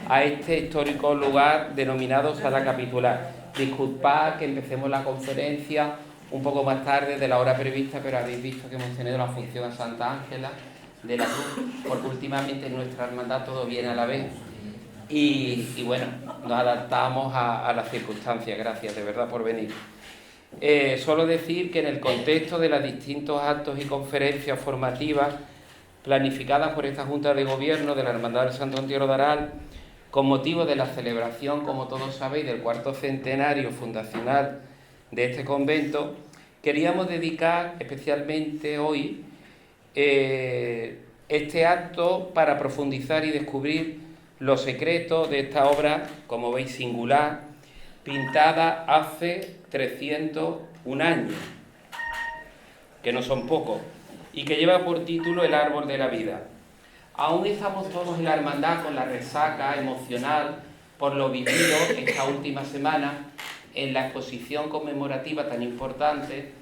a este histórico lugar denominado Sala Capitular. Disculpad que empecemos la conferencia un poco más tarde de la hora prevista, pero habéis visto que hemos tenido la función a Santa Ángela de la Cruz, porque últimamente en nuestra hermandad todo viene a la vez. Y bueno, nos adaptamos a las circunstancias. Gracias de verdad por venir. Solo decir que en el contexto de los distintos actos y conferencias formativas planificadas por esta Junta de Gobierno de la Hermandad del Santo Entierro de Aral, con motivo de la celebración, como todos sabéis, del cuarto centenario fundacional de este convento, queríamos dedicar especialmente hoy este acto para profundizar y descubrir los secretos de esta obra, como veis, singular, pintada hace 301 años, que no son pocos, y que lleva por título El Árbol de la Vida. Aún estamos todos en la hermandad con la resaca emocional por lo vivido esta última semana en la exposición conmemorativa tan importante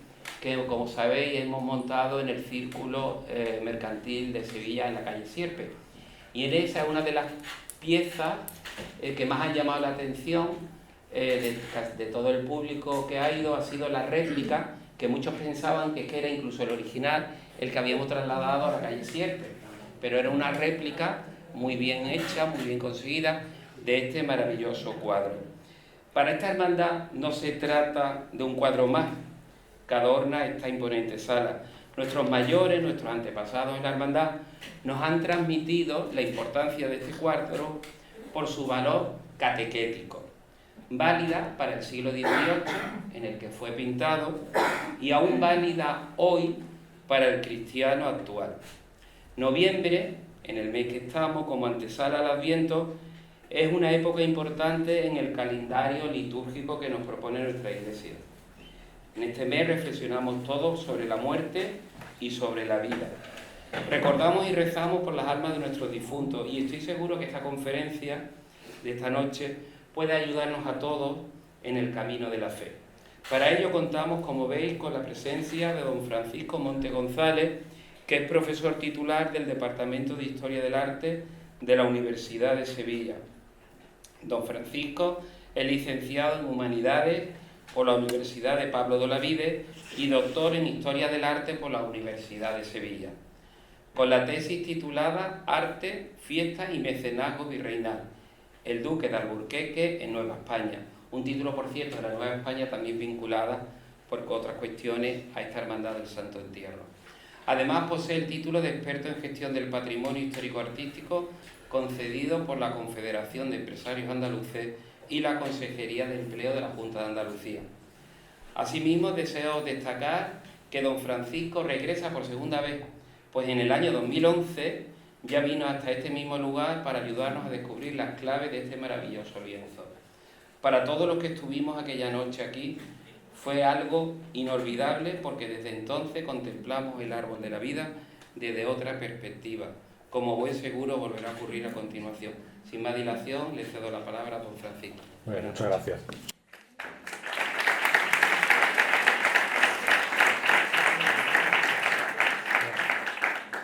que, como sabéis, hemos montado en el Círculo Mercantil de Sevilla, en la calle Sierpe. Y en esa es una de las piezas que más han llamado la atención de todo el público que ha ido, ha sido la réplica, que muchos pensaban que era incluso el original, el que habíamos trasladado a la calle Sierpe, pero era una réplica muy bien hecha, muy bien conseguida, de este maravilloso cuadro. Para esta hermandad no se trata de un cuadro más que adorna esta imponente sala. Nuestros mayores, nuestros antepasados en la hermandad, nos han transmitido la importancia de este cuadro por su valor catequético, válida para el siglo XVIII, en el que fue pintado, y aún válida hoy para el cristiano actual. Noviembre, en el mes que estamos, como antesala al Adviento, es una época importante en el calendario litúrgico que nos propone nuestra Iglesia. En este mes reflexionamos todos sobre la muerte y sobre la vida. Recordamos y rezamos por las almas de nuestros difuntos, y estoy seguro que esta conferencia de esta noche puede ayudarnos a todos en el camino de la fe. Para ello contamos, como veis, con la presencia de don Francisco Monte González, que es profesor titular del Departamento de Historia del Arte de la Universidad de Sevilla. Don Francisco es licenciado en Humanidades por la Universidad de Pablo de Olavide y doctor en Historia del Arte por la Universidad de Sevilla, con la tesis titulada Arte, Fiestas y Mecenazgo Virreinal, el Duque de Alburquerque en Nueva España. Un título, por cierto, de la Nueva España también vinculada por otras cuestiones a esta Hermandad del Santo Entierro. Además, posee el título de experto en gestión del patrimonio histórico-artístico concedido por la Confederación de Empresarios Andaluces y la Consejería de Empleo de la Junta de Andalucía. Asimismo, deseo destacar que don Francisco regresa por segunda vez, pues en el año 2011 ya vino hasta este mismo lugar para ayudarnos a descubrir las claves de este maravilloso lienzo. Para todos los que estuvimos aquella noche aquí, fue algo inolvidable porque desde entonces contemplamos el árbol de la vida desde otra perspectiva, como buen seguro volverá a ocurrir a continuación. Sin más dilación, le cedo la palabra a don Francisco. Bueno, muchas gracias.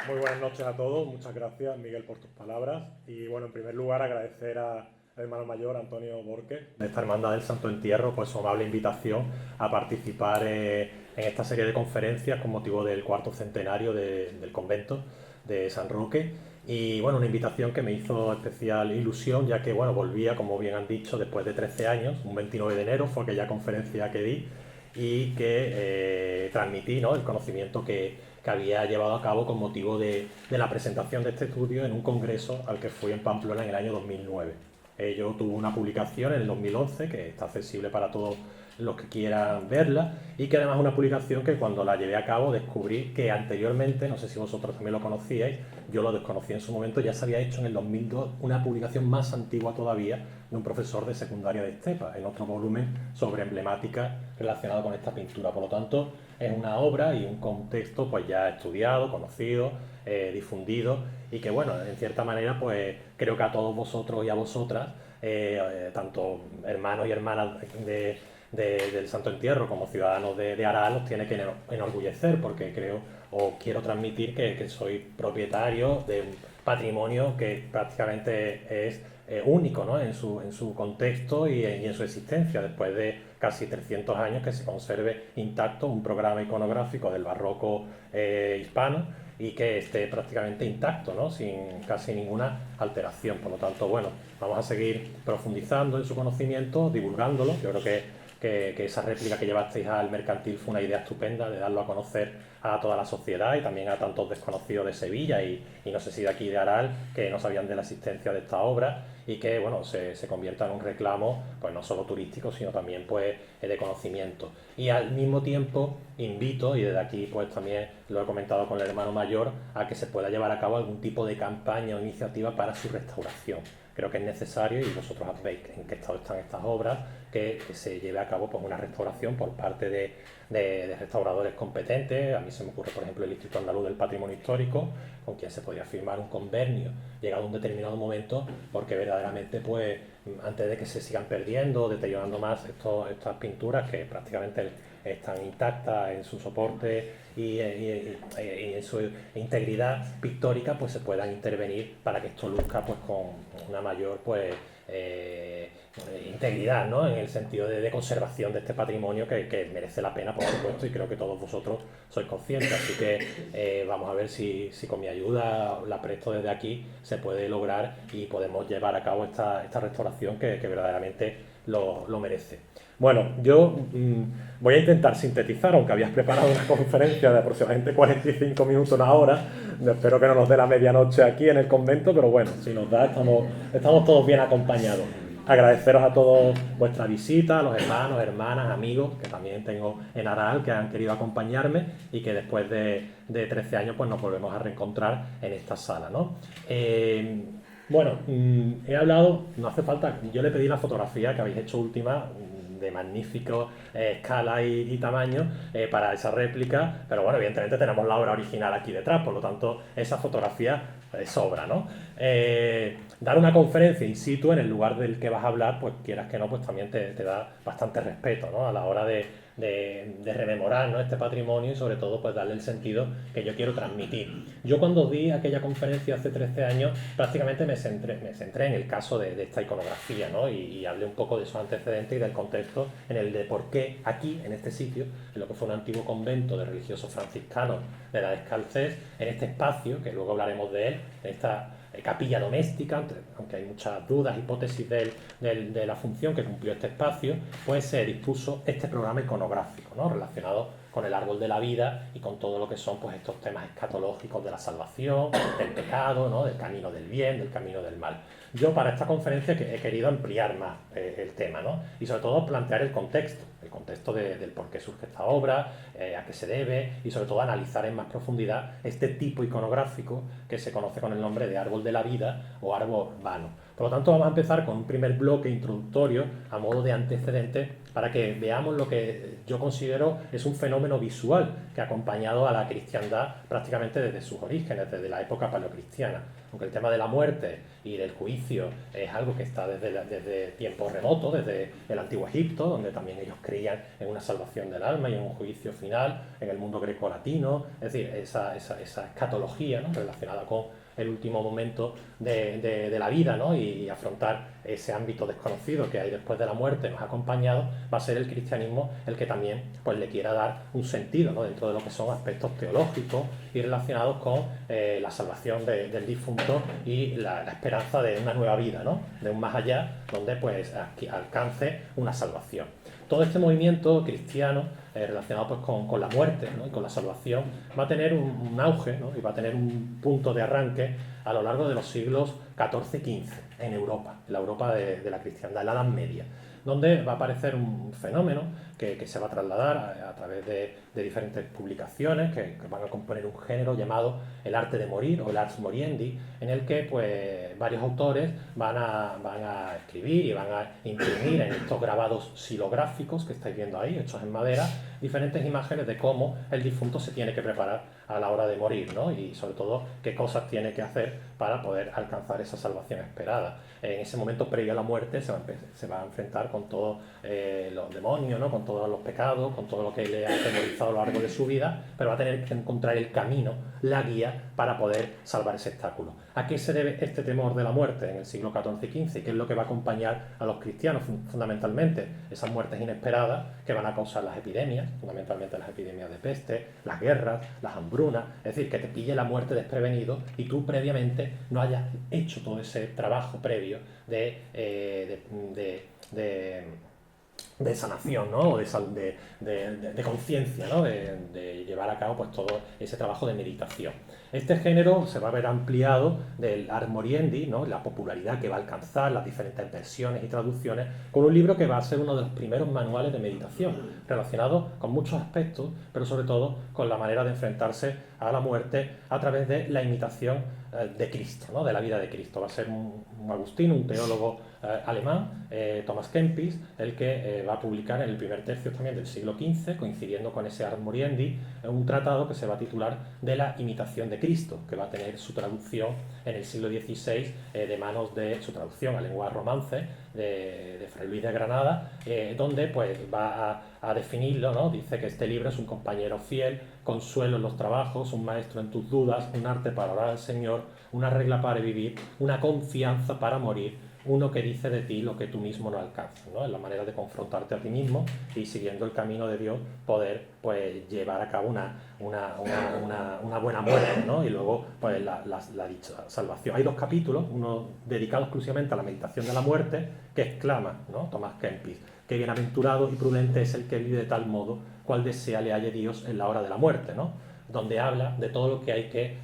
Muy buenas noches a todos, muchas gracias Miguel por tus palabras y bueno, en primer lugar agradecer al hermano mayor Antonio Borque de esta Hermandad del Santo Entierro pues su amable invitación a participar en esta serie de conferencias con motivo del cuarto centenario del convento de San Roque y bueno, una invitación que me hizo especial ilusión ya que bueno, volvía como bien han dicho después de 13 años, un 29 de enero fue aquella conferencia que di y que transmití, ¿no?, el conocimiento que había llevado a cabo con motivo de la presentación de este estudio en un congreso al que fui en Pamplona en el año 2009. Yo tuve una publicación en el 2011 que está accesible para todos los que quieran verla y que además es una publicación que cuando la llevé a cabo descubrí que anteriormente, no sé si vosotros también lo conocíais, yo lo desconocí en su momento, ya se había hecho en el 2002 una publicación más antigua todavía de un profesor de secundaria de Estepa, en otro volumen sobre emblemática relacionada con esta pintura. Por lo tanto, es una obra y un contexto pues ya estudiado, conocido, difundido y que bueno, en cierta manera pues creo que a todos vosotros y a vosotras, tanto hermanos y hermanas del Santo Entierro como ciudadanos de Aral os tiene que enorgullecer, porque creo o quiero transmitir que soy propietario de un patrimonio que prácticamente es único, ¿no? en su contexto y en su existencia, después de casi 300 años que se conserve intacto un programa iconográfico del barroco hispano y que esté prácticamente intacto, ¿no? Sin casi ninguna alteración. Por lo tanto, bueno, vamos a seguir profundizando en su conocimiento, divulgándolo. Yo creo que esa réplica que llevasteis al mercantil fue una idea estupenda de darlo a conocer a toda la sociedad y también a tantos desconocidos de Sevilla y no sé si de aquí de Aral, que no sabían de la existencia de esta obra y que bueno, se convierta en un reclamo pues no solo turístico, sino también pues de conocimiento. Y al mismo tiempo invito, y desde aquí pues también lo he comentado con el hermano mayor, a que se pueda llevar a cabo algún tipo de campaña o iniciativa para su restauración. Creo que es necesario, y vosotros veis en qué estado están estas obras, que se lleve a cabo pues, una restauración por parte de restauradores competentes. A mí se me ocurre, por ejemplo, el Instituto Andaluz del Patrimonio Histórico, con quien se podría firmar un convenio llegado a un determinado momento, porque verdaderamente, pues, antes de que se sigan perdiendo, deteriorando más estas pinturas que prácticamente están intactas en su soporte y en su integridad pictórica, pues se puedan intervenir para que esto luzca pues con una mayor pues integridad, ¿no? En el sentido de conservación de este patrimonio que merece la pena, por supuesto, y creo que todos vosotros sois conscientes. Así que vamos a ver si con mi ayuda, la presto desde aquí, se puede lograr y podemos llevar a cabo esta restauración que verdaderamente lo merece. Bueno, yo voy a intentar sintetizar, aunque habías preparado una conferencia de aproximadamente 45 minutos, una hora. Espero que no nos dé la medianoche aquí en el convento, pero bueno, si nos da, estamos todos bien acompañados. Agradeceros a todos vuestra visita, a los hermanos, hermanas, amigos que también tengo en Aral, que han querido acompañarme y que después de 13 años pues nos volvemos a reencontrar en esta sala, ¿no? Bueno, he hablado, no hace falta, yo le pedí la fotografía que habéis hecho última, de magnífico escala y tamaño para esa réplica, pero bueno, evidentemente tenemos la obra original aquí detrás, por lo tanto esa fotografía sobra, ¿no? Dar una conferencia in situ en el lugar del que vas a hablar, pues quieras que no, pues también te da bastante respeto, ¿no? A la hora de rememorar, ¿no? Este patrimonio y sobre todo pues darle el sentido que yo quiero transmitir. Yo cuando di aquella conferencia hace 13 años prácticamente me centré en el caso de esta iconografía, ¿no? Y hablé un poco de esos antecedentes y del contexto en el de por qué aquí, en este sitio, en lo que fue un antiguo convento de religiosos franciscanos de la Descalcés, en este espacio, que luego hablaremos de él, en esta capilla doméstica, aunque hay muchas dudas, hipótesis de la función que cumplió este espacio, pues se dispuso este programa iconográfico, ¿no? Relacionado con el árbol de la vida y con todo lo que son pues, estos temas escatológicos de la salvación, del pecado, ¿no? Del camino del bien, del camino del mal. Yo para esta conferencia he querido ampliar más el tema, ¿no? Y sobre todo plantear el contexto del por qué surge esta obra, a qué se debe y sobre todo analizar en más profundidad este tipo iconográfico que se conoce con el nombre de árbol de la vida o árbol vano. Por lo tanto, vamos a empezar con un primer bloque introductorio a modo de antecedente para que veamos lo que yo considero es un fenómeno visual que ha acompañado a la cristiandad prácticamente desde sus orígenes, desde la época paleocristiana. Aunque el tema de la muerte y del juicio es algo que está desde tiempos remotos, desde el antiguo Egipto, donde también ellos creían en una salvación del alma y en un juicio final, en el mundo greco-latino, es decir, esa escatología, ¿no? Relacionada con el último momento de la vida, ¿no? Y afrontar ese ámbito desconocido que hay después de la muerte nos ha acompañado, va a ser el cristianismo el que también pues, le quiera dar un sentido, ¿no? Dentro de lo que son aspectos teológicos y relacionados con la salvación del difunto y la esperanza de una nueva vida, ¿no? De un más allá donde pues alcance una salvación. Todo este movimiento cristiano relacionado pues, con la muerte, ¿no? Y con la salvación va a tener un auge, ¿no? Y va a tener un punto de arranque a lo largo de los siglos XIV-XV en Europa, en la Europa de la cristiandad, en la Edad Media, donde va a aparecer un fenómeno que se va a trasladar a través de diferentes publicaciones que van a componer un género llamado el arte de morir o el ars moriendi, en el que pues varios autores van a escribir y van a imprimir en estos grabados xilográficos que estáis viendo ahí, hechos en madera, diferentes imágenes de cómo el difunto se tiene que preparar a la hora de morir, ¿no? Y sobre todo qué cosas tiene que hacer para poder alcanzar esa salvación esperada. En ese momento previo a la muerte se va a enfrentar con todos los demonios, ¿no? Con todos los pecados, con todo lo que le ha atemorizado a lo largo de su vida, pero va a tener que encontrar el camino, la guía, para poder salvar ese obstáculo. ¿A qué se debe este temor de la muerte en el siglo XIV y XV? ¿Qué es lo que va a acompañar a los cristianos fundamentalmente? Esas muertes inesperadas que van a causar las epidemias, fundamentalmente las epidemias de peste, las guerras, las hambrunas, es decir, que te pille la muerte desprevenido y tú previamente no hayas hecho todo ese trabajo previo de sanación, ¿no? O de conciencia, ¿no? De llevar a cabo pues todo ese trabajo de meditación. Este género se va a ver ampliado del ars moriendi, ¿no? La popularidad que va a alcanzar, las diferentes versiones y traducciones, con un libro que va a ser uno de los primeros manuales de meditación, relacionado con muchos aspectos, pero sobre todo con la manera de enfrentarse a la muerte a través de la imitación de Cristo, ¿no? De la vida de Cristo. Va a ser un agustino, un teólogo alemán, Thomas Kempis, el que va a publicar en el primer tercio también del siglo XV, coincidiendo con ese ars moriendi, un tratado que se va a titular de la imitación de Cristo, que va a tener su traducción en el siglo XVI de manos de su traducción a lengua romance de Fray Luis de Granada, donde pues va a definirlo, ¿no? Dice que este libro es un compañero fiel, consuelo en los trabajos, un maestro en tus dudas, un arte para orar al Señor, una regla para vivir, una confianza para morir, uno que dice de ti lo que tú mismo no alcanzas, ¿no? Es la manera de confrontarte a ti mismo y siguiendo el camino de Dios poder pues llevar a cabo una buena muerte, ¿no? Y luego pues la dicha salvación. Hay dos capítulos, uno dedicado exclusivamente a la meditación de la muerte, que exclama, ¿no? Thomas Kempis, que bienaventurado y prudente es el que vive de tal modo cual desea le halle Dios en la hora de la muerte, ¿no? Donde habla de todo lo que hay que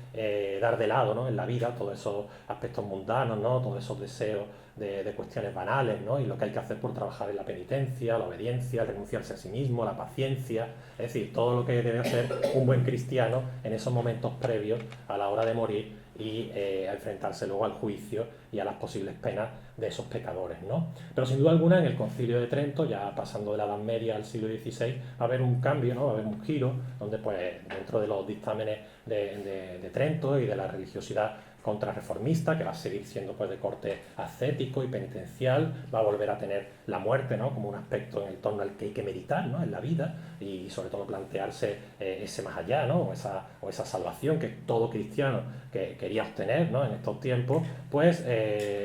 dar de lado, ¿no? En la vida, todos esos aspectos mundanos, ¿no? Todos esos deseos de cuestiones banales, ¿no? Y lo que hay que hacer por trabajar en la penitencia, la obediencia, el renunciarse a sí mismo, la paciencia, es decir, todo lo que debe hacer un buen cristiano en esos momentos previos a la hora de morir y a enfrentarse luego al juicio y a las posibles penas de esos pecadores, ¿no? Pero sin duda alguna en el Concilio de Trento, ya pasando de la Edad Media al siglo XVI, va a haber un cambio, ¿no? Va a haber un giro, donde pues dentro de los dictámenes de Trento y de la religiosidad contrarreformista, que va a seguir siendo pues de corte ascético y penitencial, va a volver a tener la muerte, ¿no? Como un aspecto en el torno al que hay que meditar, ¿no? En la vida y sobre todo plantearse ese más allá, ¿no? O esa salvación que todo cristiano que quería obtener, ¿no? En estos tiempos, pues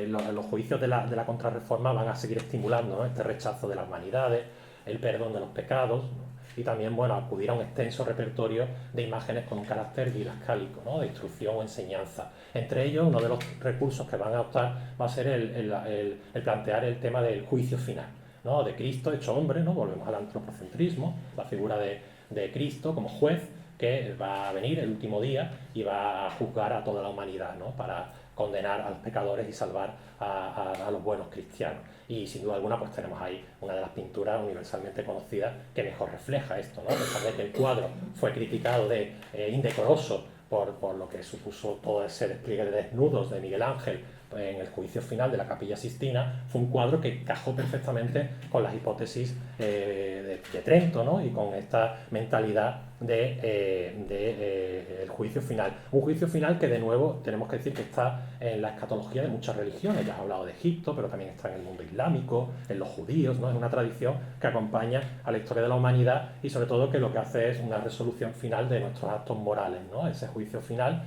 los juicios de la contrarreforma van a seguir estimulando, ¿no? Este rechazo de las vanidades, el perdón de los pecados, ¿no? Y también, bueno, acudir a un extenso repertorio de imágenes con un carácter didascálico, ¿no? De instrucción o enseñanza. Entre ellos, uno de los recursos que van a optar va a ser el plantear el tema del juicio final, ¿no? De Cristo hecho hombre, ¿no? Volvemos al antropocentrismo, la figura de Cristo como juez que va a venir el último día y va a juzgar a toda la humanidad, ¿no? Para condenar a los pecadores y salvar a los buenos cristianos. Y sin duda alguna pues tenemos ahí una de las pinturas universalmente conocidas que mejor refleja esto, ¿no? A pesar de que el cuadro fue criticado de indecoroso por lo que supuso todo ese despliegue de desnudos de Miguel Ángel en el juicio final de la Capilla Sixtina, fue un cuadro que encajó perfectamente con las hipótesis de Trento, ¿no? Y con esta mentalidad el juicio final. Un juicio final que de nuevo tenemos que decir que está en la escatología de muchas religiones. Ya has hablado de Egipto, pero también está en el mundo islámico, en los judíos, ¿no? Es una tradición que acompaña a la historia de la humanidad y sobre todo que lo que hace es una resolución final de nuestros actos morales, ¿no? Ese juicio final,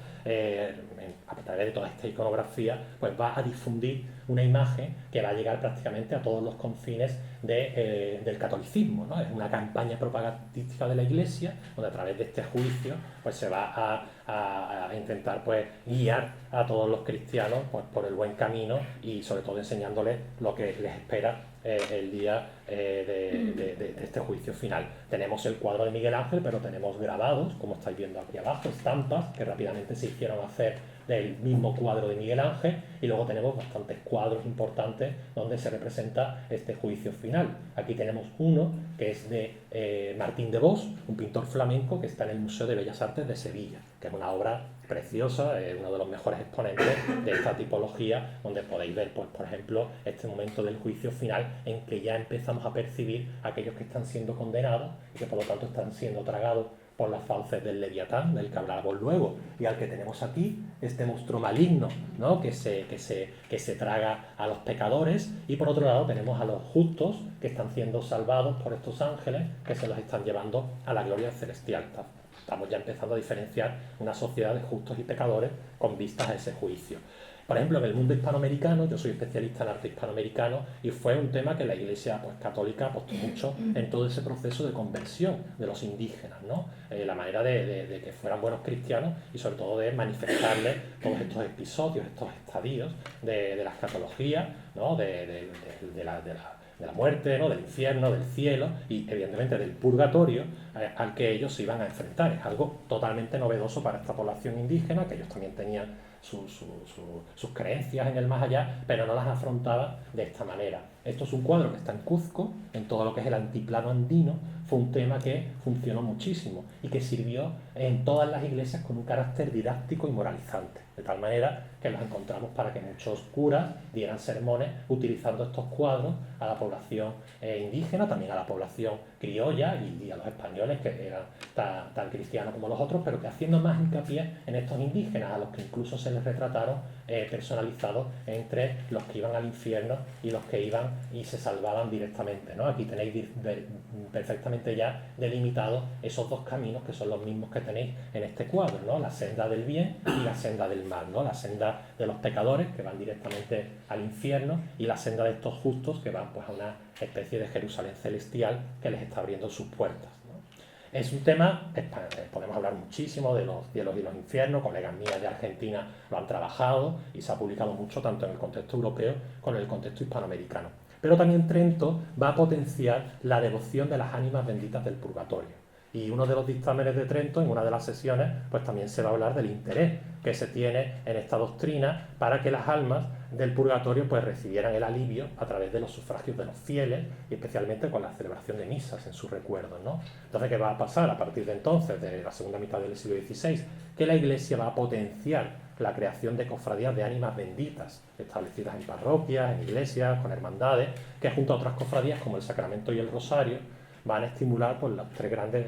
a través de toda esta iconografía, pues va a difundir una imagen que va a llegar prácticamente a todos los confines del catolicismo, ¿no? Es una campaña propagandística de la Iglesia donde a través de este juicio pues se va a intentar pues guiar a todos los cristianos pues por el buen camino y sobre todo enseñándoles lo que les espera el día de este juicio final. Tenemos el cuadro de Miguel Ángel, pero tenemos grabados, como estáis viendo aquí abajo, estampas que rápidamente se hicieron hacer del mismo cuadro de Miguel Ángel, y luego tenemos bastantes cuadros importantes donde se representa este juicio final. Aquí tenemos uno que es de Martín de Bos, un pintor flamenco que está en el Museo de Bellas Artes de Sevilla, que es una obra preciosa, uno de los mejores exponentes de esta tipología, donde podéis ver, pues, por ejemplo, este momento del juicio final en que ya empezamos a percibir a aquellos que están siendo condenados y que por lo tanto están siendo tragados por las fauces del Leviatán, del que hablábamos luego, y al que tenemos aquí, este monstruo maligno, ¿no? que se traga a los pecadores, y por otro lado tenemos a los justos que están siendo salvados por estos ángeles que se los están llevando a la gloria celestial. Estamos ya empezando a diferenciar una sociedad de justos y pecadores con vistas a ese juicio. Por ejemplo, en el mundo hispanoamericano, yo soy especialista en arte hispanoamericano, y fue un tema que la Iglesia, pues, católica apostó mucho en todo ese proceso de conversión de los indígenas, ¿no? La manera de que fueran buenos cristianos, y sobre todo de manifestarles todos estos episodios, estos estadios de la escatología, ¿no? de la muerte, ¿no? Del infierno, del cielo y evidentemente del purgatorio al que ellos se iban a enfrentar. Es algo totalmente novedoso para esta población indígena, que ellos también tenían sus creencias en el más allá, pero no las afrontaba de esta manera. Esto es un cuadro que está en Cuzco, en todo lo que es el antiplano andino. Fue un tema que funcionó muchísimo y que sirvió en todas las iglesias con un carácter didáctico y moralizante, de tal manera que los encontramos para que muchos curas dieran sermones utilizando estos cuadros a la población indígena, también a la población criolla y a los españoles, que eran tan cristianos como los otros, pero que haciendo más hincapié en estos indígenas, a los que incluso se les retrataron personalizados entre los que iban al infierno y los que iban y se salvaban directamente, ¿no? Aquí tenéis perfectamente ya delimitados esos dos caminos, que son los mismos que tenéis en este cuadro, ¿no? La senda del bien y la senda del mal, ¿no? La senda de los pecadores, que van directamente al infierno, y la senda de estos justos, que van, pues, a una especie de Jerusalén celestial que les está abriendo sus puertas, ¿no? Es un tema, podemos hablar muchísimo de los cielos y los infiernos, colegas mías de Argentina lo han trabajado y se ha publicado mucho tanto en el contexto europeo como en el contexto hispanoamericano. Pero también Trento va a potenciar la devoción de las ánimas benditas del purgatorio. Y uno de los dictámenes de Trento, en una de las sesiones, pues también se va a hablar del interés que se tiene en esta doctrina para que las almas del purgatorio, pues, recibieran el alivio a través de los sufragios de los fieles, y especialmente con la celebración de misas en su recuerdo, ¿no? Entonces, ¿qué va a pasar a partir de entonces, de la segunda mitad del siglo XVI? Que la Iglesia va a potenciar la creación de cofradías de ánimas benditas, establecidas en parroquias, en iglesias, con hermandades, que junto a otras cofradías como el Sacramento y el Rosario van a estimular, pues, las tres grandes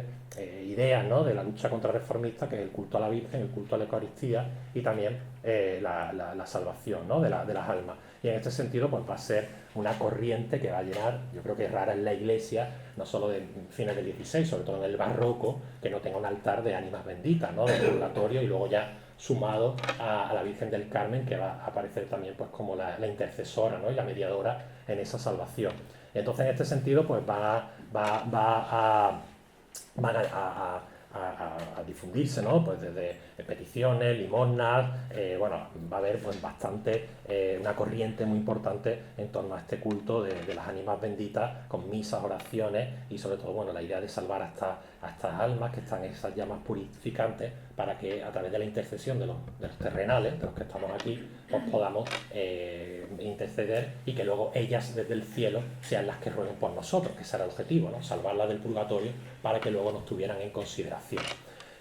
ideas, ¿no? De la lucha contrarreformista, que es el culto a la Virgen, el culto a la Eucaristía y también la salvación, ¿no? de las almas. Y en este sentido, pues, va a ser una corriente que va a llenar, yo creo que es rara en la Iglesia, no solo de fines del XVI, sobre todo en el barroco, que no tenga un altar de ánimas benditas, ¿no? Del purgatorio, y luego ya sumado a la Virgen del Carmen, que va a aparecer también, pues, como la intercesora, ¿no? Y la mediadora en esa salvación. Entonces, en este sentido, pues, van a difundirse, ¿no? Pues desde peticiones, limosnas, bueno, va a haber, pues, bastante, una corriente muy importante en torno a este culto de las ánimas benditas, con misas, oraciones y sobre todo, bueno, la idea de salvar a estas almas que están en esas llamas purificantes, para que a través de la intercesión de los terrenales, de los que estamos aquí, pues podamos interceder, y que luego ellas desde el cielo sean las que rueguen por nosotros, que ese era el objetivo, ¿no? Salvarlas del purgatorio para que luego nos tuvieran en consideración.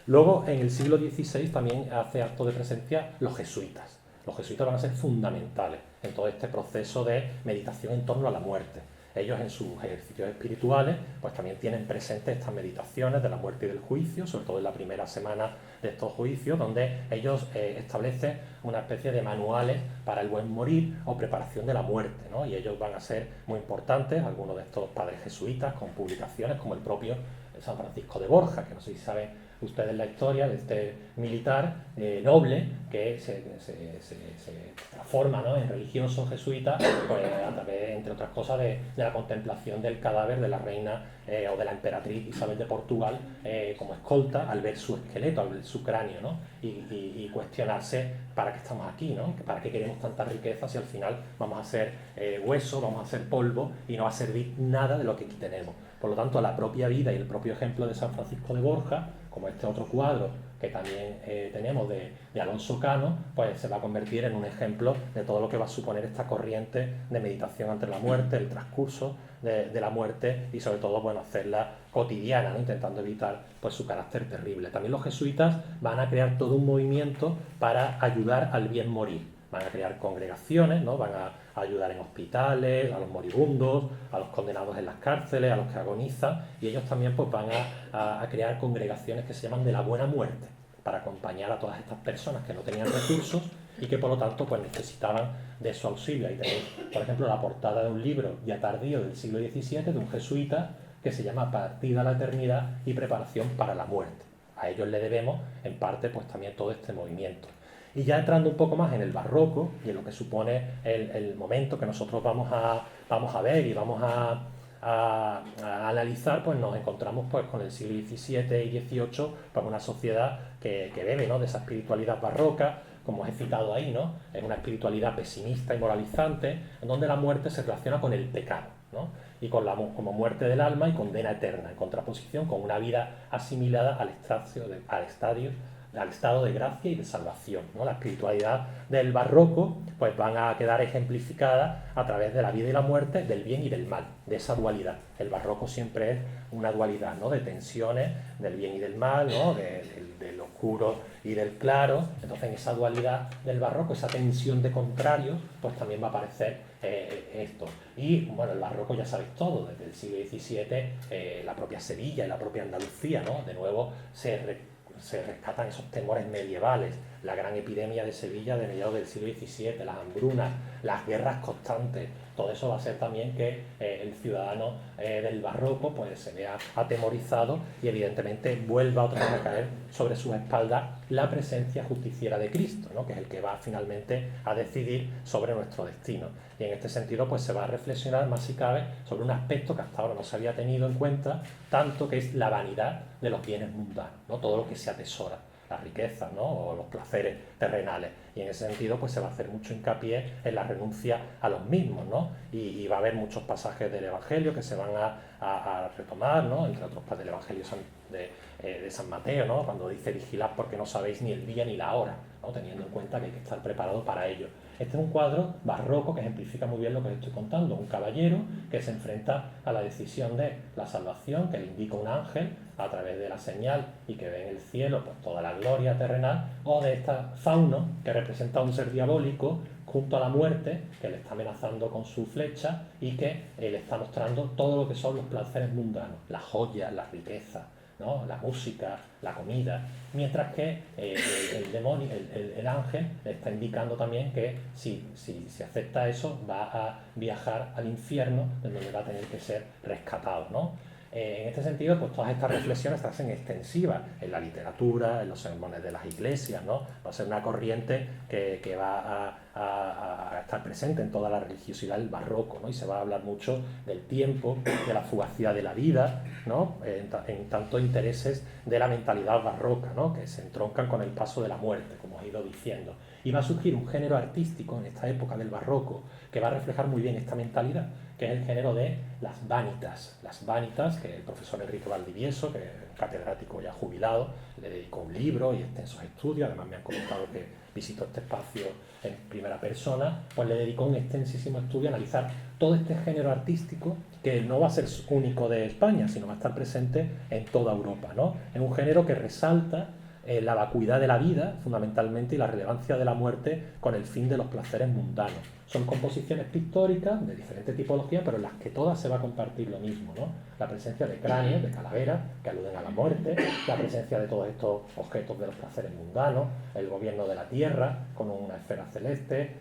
Luego, en el siglo XVI también hace acto de presencia los jesuitas. Los jesuitas van a ser fundamentales en todo este proceso de meditación en torno a la muerte. Ellos, en sus ejercicios espirituales, pues también tienen presentes estas meditaciones de la muerte y del juicio, sobre todo en la primera semana de estos juicios, donde ellos establecen una especie de manuales para el buen morir o preparación de la muerte, ¿no? Y ellos van a ser muy importantes, algunos de estos padres jesuitas, con publicaciones como el propio San Francisco de Borja, que no sé si saben ustedes la historia de este militar noble que se transforma, ¿no?, en religioso jesuita, pues, a través, entre otras cosas, de la contemplación del cadáver de la reina o de la emperatriz Isabel de Portugal como escolta, al ver su esqueleto, al ver su cráneo, ¿no?, y cuestionarse para qué estamos aquí, ¿no?, para qué queremos tantas riquezas si al final vamos a ser hueso, vamos a ser polvo y no va a servir nada de lo que aquí tenemos. Por lo tanto, la propia vida y el propio ejemplo de San Francisco de Borja, como este otro cuadro que también tenemos de Alonso Cano, pues se va a convertir en un ejemplo de todo lo que va a suponer esta corriente de meditación ante la muerte, el transcurso de la muerte y sobre todo, bueno, hacerla cotidiana, ¿no?, intentando evitar pues su carácter terrible. También los jesuitas van a crear todo un movimiento para ayudar al bien morir. Van a crear congregaciones, ¿no?, van a ayudar en hospitales, a los moribundos, a los condenados en las cárceles, a los que agonizan, y ellos también pues van a crear congregaciones que se llaman de la buena muerte, para acompañar a todas estas personas que no tenían recursos y que por lo tanto pues necesitaban de su auxilio. Ahí tenéis, por ejemplo, la portada de un libro ya tardío del siglo XVII de un jesuita que se llama Partida a la eternidad y preparación para la muerte. A ellos le debemos, en parte, pues también todo este movimiento. Y ya entrando un poco más en el barroco y en lo que supone el momento que nosotros vamos a ver y vamos a analizar, pues nos encontramos pues con el siglo XVII y XVIII, pues una sociedad que bebe, ¿no?, de esa espiritualidad barroca, como os he citado ahí, ¿no? Es una espiritualidad pesimista y moralizante, en donde la muerte se relaciona con el pecado, ¿no?, y como muerte del alma y condena eterna, en contraposición con una vida asimilada al estado de gracia y de salvación, ¿no? La espiritualidad del barroco pues van a quedar ejemplificadas a través de la vida y la muerte, del bien y del mal, de esa dualidad. El barroco siempre es una dualidad, ¿no?, de tensiones, del bien y del mal, ¿no?, del oscuro y del claro. Entonces en esa dualidad del barroco, esa tensión de contrarios, pues también va a aparecer esto. Y bueno, el barroco ya sabéis todo, desde el siglo XVII, la propia Sevilla y la propia Andalucía, ¿no?, de nuevo se rescatan esos temores medievales, la gran epidemia de Sevilla de mediados del siglo XVII, las hambrunas, las guerras constantes. Todo eso va a ser también que el ciudadano del barroco pues se vea atemorizado y evidentemente vuelva otra vez a caer sobre sus espaldas la presencia justiciera de Cristo, ¿no?, que es el que va finalmente a decidir sobre nuestro destino. Y en este sentido pues se va a reflexionar más si cabe sobre un aspecto que hasta ahora no se había tenido en cuenta tanto, que es la vanidad de los bienes mundanos, ¿no?, todo lo que se atesora, las riquezas, ¿no?, o los placeres terrenales. Y en ese sentido pues se va a hacer mucho hincapié en la renuncia a los mismos, ¿no?, y va a haber muchos pasajes del Evangelio que se van a retomar, ¿no?, entre otros pues del Evangelio de San Mateo, ¿no?, cuando dice vigilad porque no sabéis ni el día ni la hora, ¿no?, teniendo en cuenta que hay que estar preparado para ello. Este es un cuadro barroco que ejemplifica muy bien lo que les estoy contando, un caballero que se enfrenta a la decisión de la salvación, que le indica un ángel a través de la señal y que ve en el cielo pues toda la gloria terrenal, o de esta fauno que representa a un ser diabólico junto a la muerte, que le está amenazando con su flecha y que le está mostrando todo lo que son los placeres mundanos, las joyas, las riquezas, ¿no?, la música, la comida, mientras que el demonio, el ángel, le está indicando también que si acepta eso va a viajar al infierno, donde va a tener que ser rescatado, ¿no? En este sentido, pues todas estas reflexiones se hacen extensivas en la literatura, en los sermones de las iglesias, ¿no? Va a ser una corriente que va a estar presente en toda la religiosidad del barroco, ¿no? Y se va a hablar mucho del tiempo, de la fugacidad de la vida, ¿no?, en tanto intereses de la mentalidad barroca, ¿no?, que se entroncan con el paso de la muerte, como os he ido diciendo. Y va a surgir un género artístico en esta época del barroco que va a reflejar muy bien esta mentalidad, que es el género de las vanitas. Las vanitas, que el profesor Enrique Valdivieso, que es un catedrático ya jubilado, le dedicó un libro y extensos estudios, además me han comentado que visitó este espacio en primera persona, pues le dedicó un extensísimo estudio a analizar todo este género artístico que no va a ser único de España, sino va a estar presente en toda Europa, ¿no? Es un género que resalta la vacuidad de la vida, fundamentalmente, y la relevancia de la muerte con el fin de los placeres mundanos. Son composiciones pictóricas de diferentes tipologías, pero en las que todas se va a compartir lo mismo, ¿no? La presencia de cráneos, de calaveras, que aluden a la muerte, la presencia de todos estos objetos de los placeres mundanos, el gobierno de la tierra, con una esfera celeste,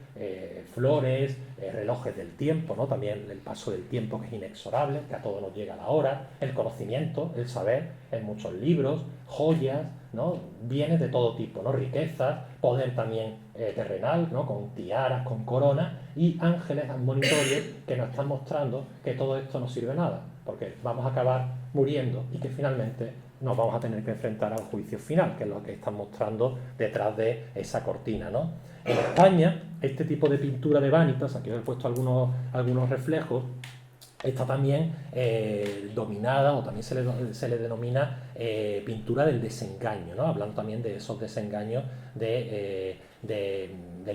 flores, relojes del tiempo, ¿no? También el paso del tiempo, que es inexorable, que a todos nos llega la hora, el conocimiento, el saber, en muchos libros, joyas, ¿no? Bienes de todo tipo, ¿no? Riquezas, poder también terrenal, ¿no? Con tiaras, con coronas, y ángeles admonitorios que nos están mostrando que todo esto no sirve nada, porque vamos a acabar muriendo y que finalmente nos vamos a tener que enfrentar al juicio final, que es lo que están mostrando detrás de esa cortina, ¿no? En España, este tipo de pintura de vanitas, aquí os he puesto algunos reflejos, está también dominada, o también se le denomina pintura del desengaño, ¿no? Hablando también de esos desengaños del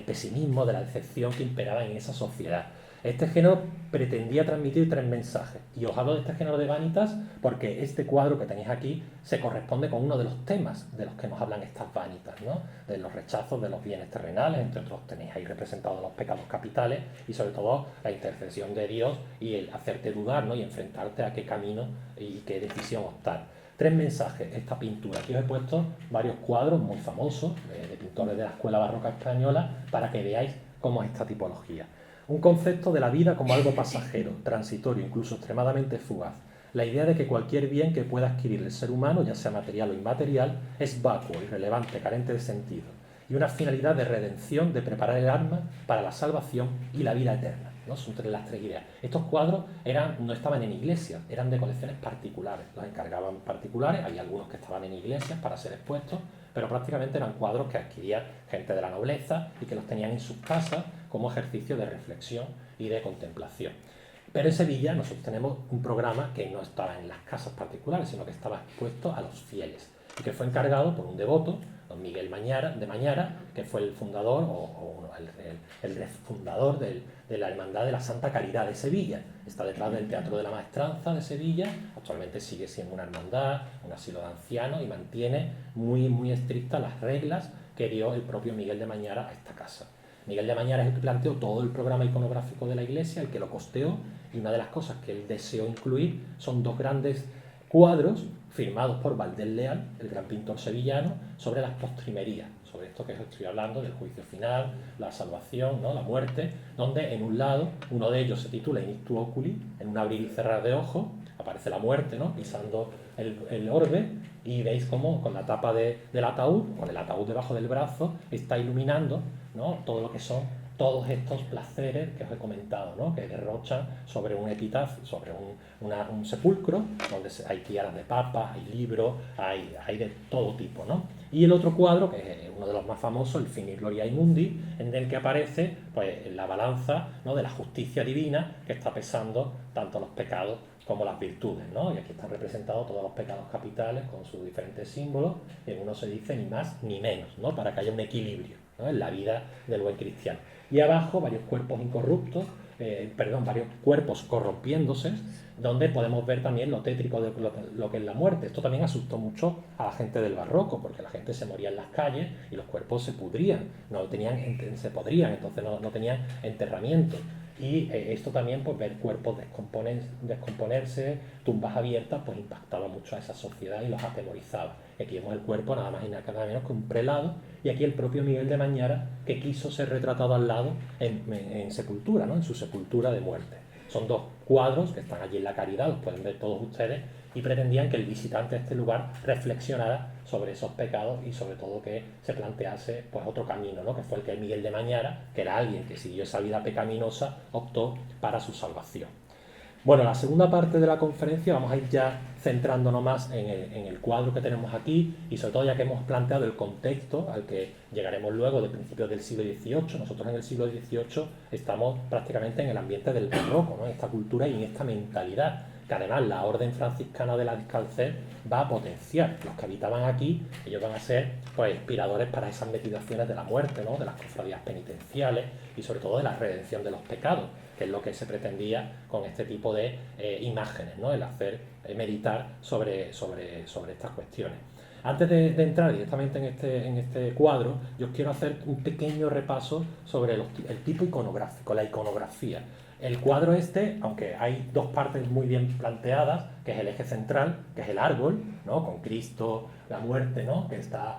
pesimismo, de la decepción que imperaba en esa sociedad. Este género pretendía transmitir 3 mensajes, y os hablo de este género de vanitas porque este cuadro que tenéis aquí se corresponde con uno de los temas de los que nos hablan estas vanitas, ¿no? De los rechazos de los bienes terrenales, entre otros tenéis ahí representados los pecados capitales, y sobre todo la intercesión de Dios y el hacerte dudar, ¿no? Y enfrentarte a qué camino y qué decisión optar. 3 mensajes, esta pintura. Aquí os he puesto varios cuadros muy famosos de pintores de la escuela barroca española para que veáis cómo es esta tipología. Un concepto de la vida como algo pasajero, transitorio, incluso extremadamente fugaz. La idea de que cualquier bien que pueda adquirir el ser humano, ya sea material o inmaterial, es vacuo, irrelevante, carente de sentido. Y una finalidad de redención, de preparar el alma para la salvación y la vida eterna, ¿no? Son las 3 ideas. Estos cuadros no estaban en iglesias, eran de colecciones particulares. Los encargaban particulares, había algunos que estaban en iglesias para ser expuestos, pero prácticamente eran cuadros que adquiría gente de la nobleza y que los tenían en sus casas como ejercicio de reflexión y de contemplación. Pero en Sevilla nosotros tenemos un programa que no estaba en las casas particulares, sino que estaba expuesto a los fieles, y que fue encargado por un devoto, don Miguel de Mañara, que fue el fundador el fundador de la Hermandad de la Santa Caridad de Sevilla. Está detrás del Teatro de la Maestranza de Sevilla, actualmente sigue siendo una hermandad, un asilo de ancianos, y mantiene muy, muy estrictas las reglas que dio el propio Miguel de Mañara a esta casa. Miguel de Mañara es el que planteó todo el programa iconográfico de la iglesia, el que lo costeó, y una de las cosas que él deseó incluir son 2 grandes cuadros firmados por Valdés Leal, el gran pintor sevillano, sobre las postrimerías, sobre esto que os estoy hablando, del juicio final, la salvación, ¿no? La muerte, donde en un lado, uno de ellos se titula Inictu Oculi, en un abrir y cerrar de ojos, aparece la muerte, ¿no? Pisando el orbe, y veis cómo con la tapa del ataúd, con el ataúd debajo del brazo, está iluminando, ¿no? Todo lo que son todos estos placeres que os he comentado, ¿no? Que derrochan sobre un epitafio, sobre un sepulcro, donde hay tiaras de papas, hay libros, hay de todo tipo, ¿no? Y el otro cuadro, que es uno de los más famosos, el Finis Gloriae Mundi, en el que aparece pues, la balanza, ¿no? De la justicia divina, que está pesando tanto los pecados como las virtudes, ¿no? Y aquí están representados todos los pecados capitales con sus diferentes símbolos, y en uno se dice ni más ni menos, ¿no? Para que haya un equilibrio, ¿no? En la vida del buen cristiano. Y abajo varios cuerpos incorruptos, varios cuerpos corrompiéndose, donde podemos ver también lo tétrico de lo que es la muerte. Esto también asustó mucho a la gente del barroco, porque la gente se moría en las calles y los cuerpos se pudrían, se podrían, entonces no tenían enterramiento. Y esto también, pues ver cuerpos descomponerse, tumbas abiertas, pues impactaba mucho a esa sociedad y los atemorizaba. Y aquí vemos el cuerpo nada más y nada menos que un prelado, y aquí el propio Miguel de Mañara, que quiso ser retratado al lado en sepultura, ¿no? En su sepultura de muerte. Son 2 cuadros que están allí en la Caridad, los pueden ver todos ustedes, y pretendían que el visitante de este lugar reflexionara sobre esos pecados y sobre todo que se plantease pues, otro camino, ¿no? Que fue el que Miguel de Mañara, que era alguien que siguió esa vida pecaminosa, optó para su salvación. Bueno, la segunda parte de la conferencia vamos a ir ya centrándonos más en el cuadro que tenemos aquí, y sobre todo ya que hemos planteado el contexto al que llegaremos luego de principios del siglo XVIII. Nosotros en el siglo XVIII estamos prácticamente en el ambiente del barroco, ¿no? En esta cultura y en esta mentalidad, que además la orden franciscana de la Descalced va a potenciar. Los que habitaban aquí, ellos van a ser pues, inspiradores para esas meditaciones de la muerte, ¿no? De las cofradías penitenciales y sobre todo de la redención de los pecados, que es lo que se pretendía con este tipo de imágenes, ¿no? El hacer meditar sobre estas cuestiones. Antes de entrar directamente en este cuadro, yo os quiero hacer un pequeño repaso sobre el tipo iconográfico, la iconografía. El cuadro este, aunque hay dos partes muy bien planteadas, que es el eje central, que es el árbol, ¿no? Con Cristo, la muerte, ¿no? Que está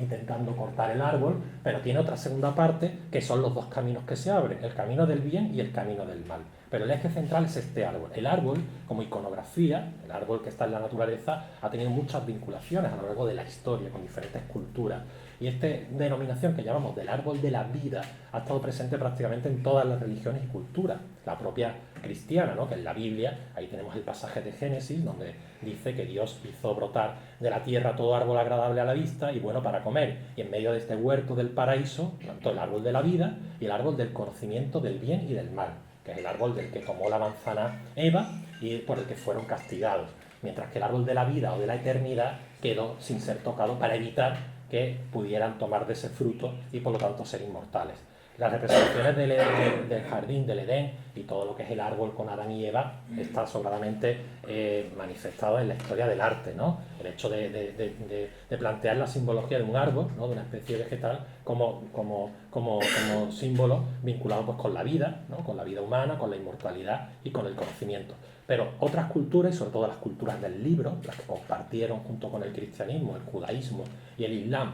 intentando cortar el árbol, pero tiene otra segunda parte, que son los dos caminos que se abren, el camino del bien y el camino del mal. Pero el eje central es este árbol. El árbol, como iconografía, el árbol que está en la naturaleza, ha tenido muchas vinculaciones a lo largo de la historia con diferentes culturas. Y esta denominación que llamamos del árbol de la vida ha estado presente prácticamente en todas las religiones y culturas. La propia cristiana, ¿no? Que en la Biblia, ahí tenemos el pasaje de Génesis, donde dice que Dios hizo brotar de la tierra todo árbol agradable a la vista y bueno para comer. Y en medio de este huerto del paraíso plantó el árbol de la vida y el árbol del conocimiento del bien y del mal, que es el árbol del que tomó la manzana Eva y por el que fueron castigados. Mientras que el árbol de la vida o de la eternidad quedó sin ser tocado para evitar que pudieran tomar de ese fruto y por lo tanto ser inmortales. Las representaciones del jardín, del Edén y todo lo que es el árbol con Adán y Eva está sobradamente manifestado en la historia del arte, ¿no? El hecho de plantear la simbología de un árbol, ¿no? De una especie vegetal como símbolo vinculado pues, con la vida, ¿no? Con la vida humana, con la inmortalidad y con el conocimiento. Pero otras culturas, y sobre todo las culturas del libro, las que compartieron junto con el cristianismo, el judaísmo y el islam,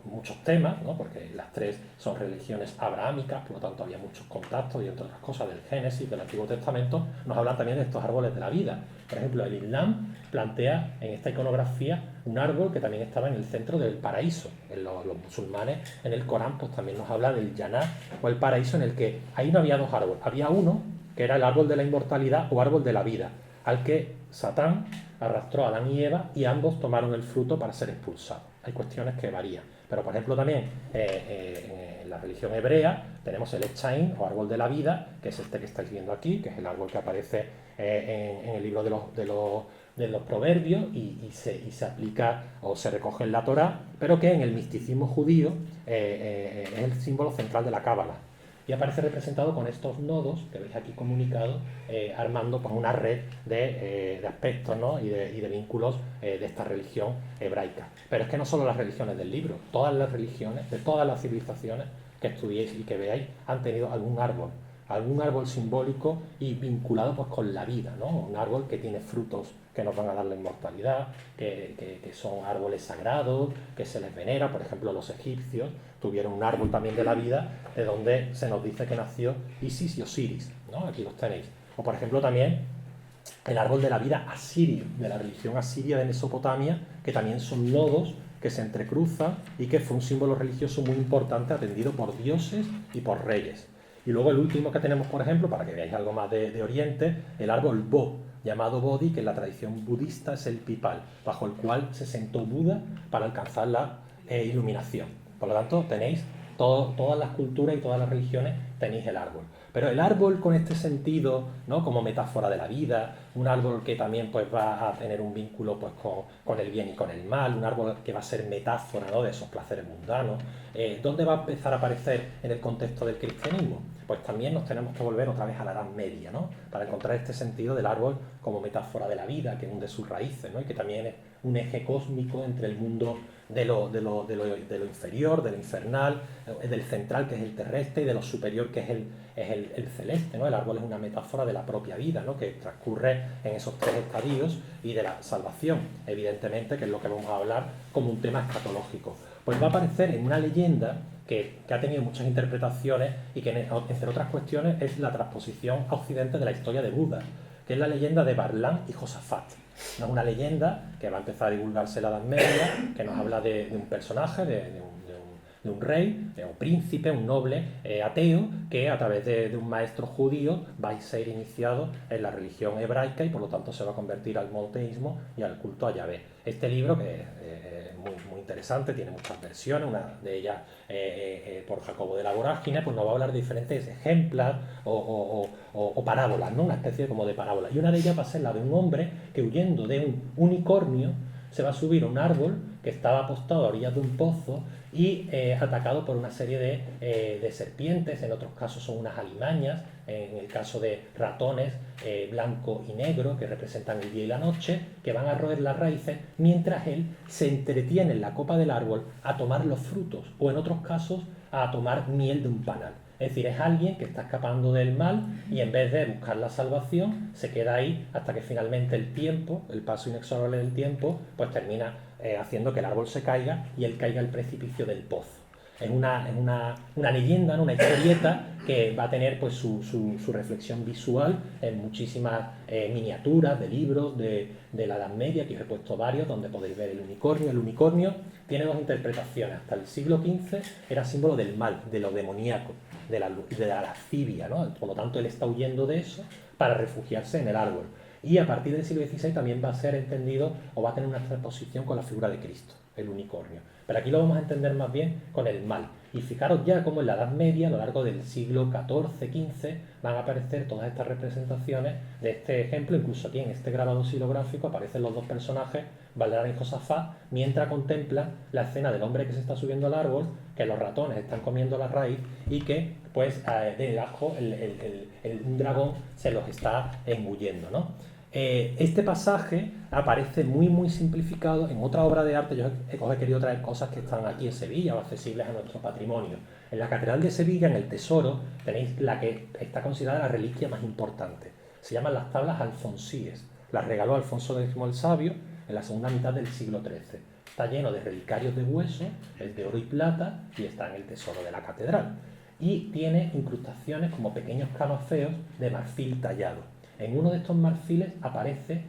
muchos temas, ¿no? Porque las tres son religiones abrahámicas, por lo tanto había muchos contactos y entre otras cosas del Génesis, del Antiguo Testamento, nos hablan también de estos árboles de la vida. Por ejemplo, el Islam plantea en esta iconografía un árbol que también estaba en el centro del paraíso. En los musulmanes, en el Corán, pues también nos habla del Jannah o el paraíso, en el que ahí no había dos árboles, había uno que era el árbol de la inmortalidad o árbol de la vida, al que Satán arrastró a Adán y Eva y ambos tomaron el fruto para ser expulsados. Hay cuestiones que varían. Pero, por ejemplo, también en la religión hebrea tenemos el Echain, o árbol de la vida, que es este que estáis viendo aquí, que es el árbol que aparece en el libro de los proverbios y se aplica o se recoge en la Torá, pero que en el misticismo judío es el símbolo central de la Cábala. Y aparece representado con estos nodos que veis aquí comunicados, armando pues, una red de aspectos, ¿no? y de vínculos de esta religión hebraica. Pero es que no solo las religiones del libro, todas las religiones, de todas las civilizaciones que estudiéis y que veáis, han tenido algún árbol simbólico y vinculado pues, con la vida, ¿no? Un árbol que tiene frutos que nos van a dar la inmortalidad, que son árboles sagrados, que se les venera. Por ejemplo, los egipcios tuvieron un árbol también de la vida, de donde se nos dice que nació Isis y Osiris, ¿no? Aquí los tenéis. O por ejemplo también el árbol de la vida asirio, de la religión asiria de Mesopotamia, que también son nodos que se entrecruzan y que fue un símbolo religioso muy importante atendido por dioses y por reyes. Y luego el último que tenemos, por ejemplo, para que veáis algo más de Oriente, el árbol Bo, llamado Bodhi, que en la tradición budista es el pipal, bajo el cual se sentó Buda para alcanzar la iluminación. Por lo tanto, tenéis todas las culturas y todas las religiones, tenéis el árbol. Pero el árbol con este sentido, ¿no? Como metáfora de la vida, un árbol que también pues, va a tener un vínculo pues, con el bien y con el mal, un árbol que va a ser metáfora, ¿no? De esos placeres mundanos, ¿dónde va a empezar a aparecer en el contexto del cristianismo? Pues también nos tenemos que volver otra vez a la Edad Media, ¿no? Para encontrar este sentido del árbol como metáfora de la vida, que hunde sus raíces, ¿no? Y que también es un eje cósmico entre el mundo de lo inferior, de lo infernal, del central, que es el terrestre, y de lo superior, que es el celeste, ¿no? El árbol es una metáfora de la propia vida, ¿no? Que transcurre en esos tres estadios, y de la salvación, evidentemente, que es lo que vamos a hablar como un tema escatológico. Pues va a aparecer en una leyenda que ha tenido muchas interpretaciones y que, entre otras cuestiones, es la transposición a Occidente de la historia de Buda, que es la leyenda de Barlán y Josafat. No es una leyenda que va a empezar a divulgarse en la Edad Media, que nos habla de un personaje, de un rey, de un príncipe, un noble ateo, que a través de un maestro judío va a ser iniciado en la religión hebraica y por lo tanto se va a convertir al monoteísmo y al culto a Yahvé. Este libro, que es muy interesante, tiene muchas versiones, una de ellas por Jacobo de la Vorágine, pues nos va a hablar de diferentes ejemplos o parábolas, ¿no? Una especie como de parábola. Y una de ellas va a ser la de un hombre que, huyendo de un unicornio, se va a subir a un árbol que estaba apostado a orillas de un pozo y atacado por una serie de serpientes, en otros casos son unas alimañas, en el caso de ratones blanco y negro, que representan el día y la noche, que van a roer las raíces, mientras él se entretiene en la copa del árbol a tomar los frutos, o en otros casos a tomar miel de un panal. Es decir, es alguien que está escapando del mal y en vez de buscar la salvación, se queda ahí hasta que finalmente el tiempo, el paso inexorable del tiempo, pues termina haciendo que el árbol se caiga y él caiga al precipicio del pozo. Es una leyenda, ¿no? Una historieta que va a tener pues, su reflexión visual en muchísimas miniaturas de libros de la Edad Media, que os he puesto varios, donde podéis ver el unicornio. El unicornio tiene dos interpretaciones. Hasta el siglo XV era símbolo del mal, de lo demoníaco, de la lascivia, ¿no? Por lo tanto, él está huyendo de eso para refugiarse en el árbol. Y a partir del siglo XVI también va a ser entendido o va a tener una transposición con la figura de Cristo, el unicornio. Pero aquí lo vamos a entender más bien con el mal. Y fijaros ya cómo en la Edad Media, a lo largo del siglo XIV, XV, van a aparecer todas estas representaciones de este ejemplo. Incluso aquí en este grabado xilográfico aparecen los dos personajes, Baldán y Josafat, mientras contemplan la escena del hombre que se está subiendo al árbol, que los ratones están comiendo la raíz y que pues debajo un dragón se los está engullendo, ¿no? Este pasaje aparece muy simplificado en otra obra de arte. Yo os he querido traer cosas que están aquí en Sevilla o accesibles a nuestro patrimonio. En la Catedral de Sevilla, en el Tesoro, tenéis la que está considerada la reliquia más importante. Se llaman las tablas alfonsíes. Las regaló Alfonso X el Sabio en la segunda mitad del siglo XIII. Está lleno de relicarios de hueso, es de oro y plata y está en el Tesoro de la Catedral. Y tiene incrustaciones como pequeños camafeos de marfil tallado. En uno de estos marfiles aparece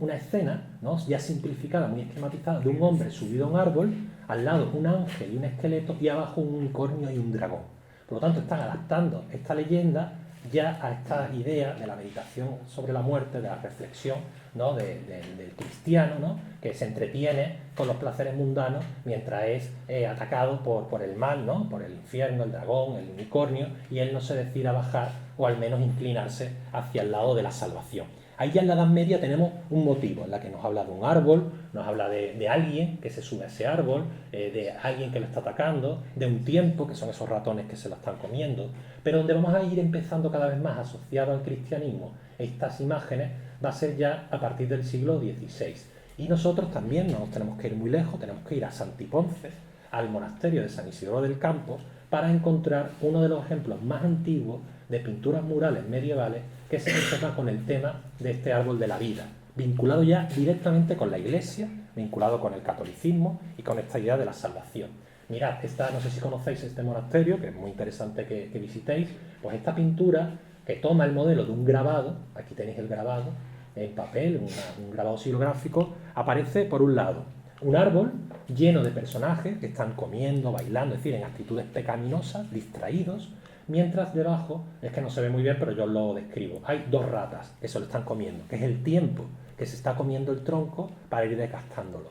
una escena, ¿no? Ya simplificada, muy esquematizada, de un hombre subido a un árbol, al lado un ángel y un esqueleto y abajo un unicornio y un dragón. Por lo tanto, están adaptando esta leyenda ya a esta idea de la meditación sobre la muerte, de la reflexión, ¿no? del cristiano, ¿no? Que se entretiene con los placeres mundanos mientras es atacado por el mal, ¿no? Por el infierno, el dragón, el unicornio, y él no se decide a bajar o al menos inclinarse hacia el lado de la salvación. Ahí ya en la Edad Media tenemos un motivo en la que nos habla de un árbol, nos habla de alguien que se sube a ese árbol, de alguien que lo está atacando, de un tiempo, que son esos ratones que se lo están comiendo, pero donde vamos a ir empezando cada vez más asociado al cristianismo estas imágenes va a ser ya a partir del siglo XVI. Y nosotros también no nos tenemos que ir muy lejos, tenemos que ir a Santiponce, al monasterio de San Isidoro del Campo, para encontrar uno de los ejemplos más antiguos de pinturas murales medievales que se conserva con el tema de este árbol de la vida, vinculado ya directamente con la Iglesia, vinculado con el catolicismo y con esta idea de la salvación. Mirad, no sé si conocéis este monasterio, que es muy interesante que visitéis, pues esta pintura que toma el modelo de un grabado, aquí tenéis el grabado en papel, un grabado xilográfico, aparece por un lado un árbol lleno de personajes que están comiendo, bailando, es decir, en actitudes pecaminosas, distraídos, mientras debajo, es que no se ve muy bien, pero yo lo describo, hay dos ratas que se lo están comiendo, que es el tiempo que se está comiendo el tronco para ir desgastándolo.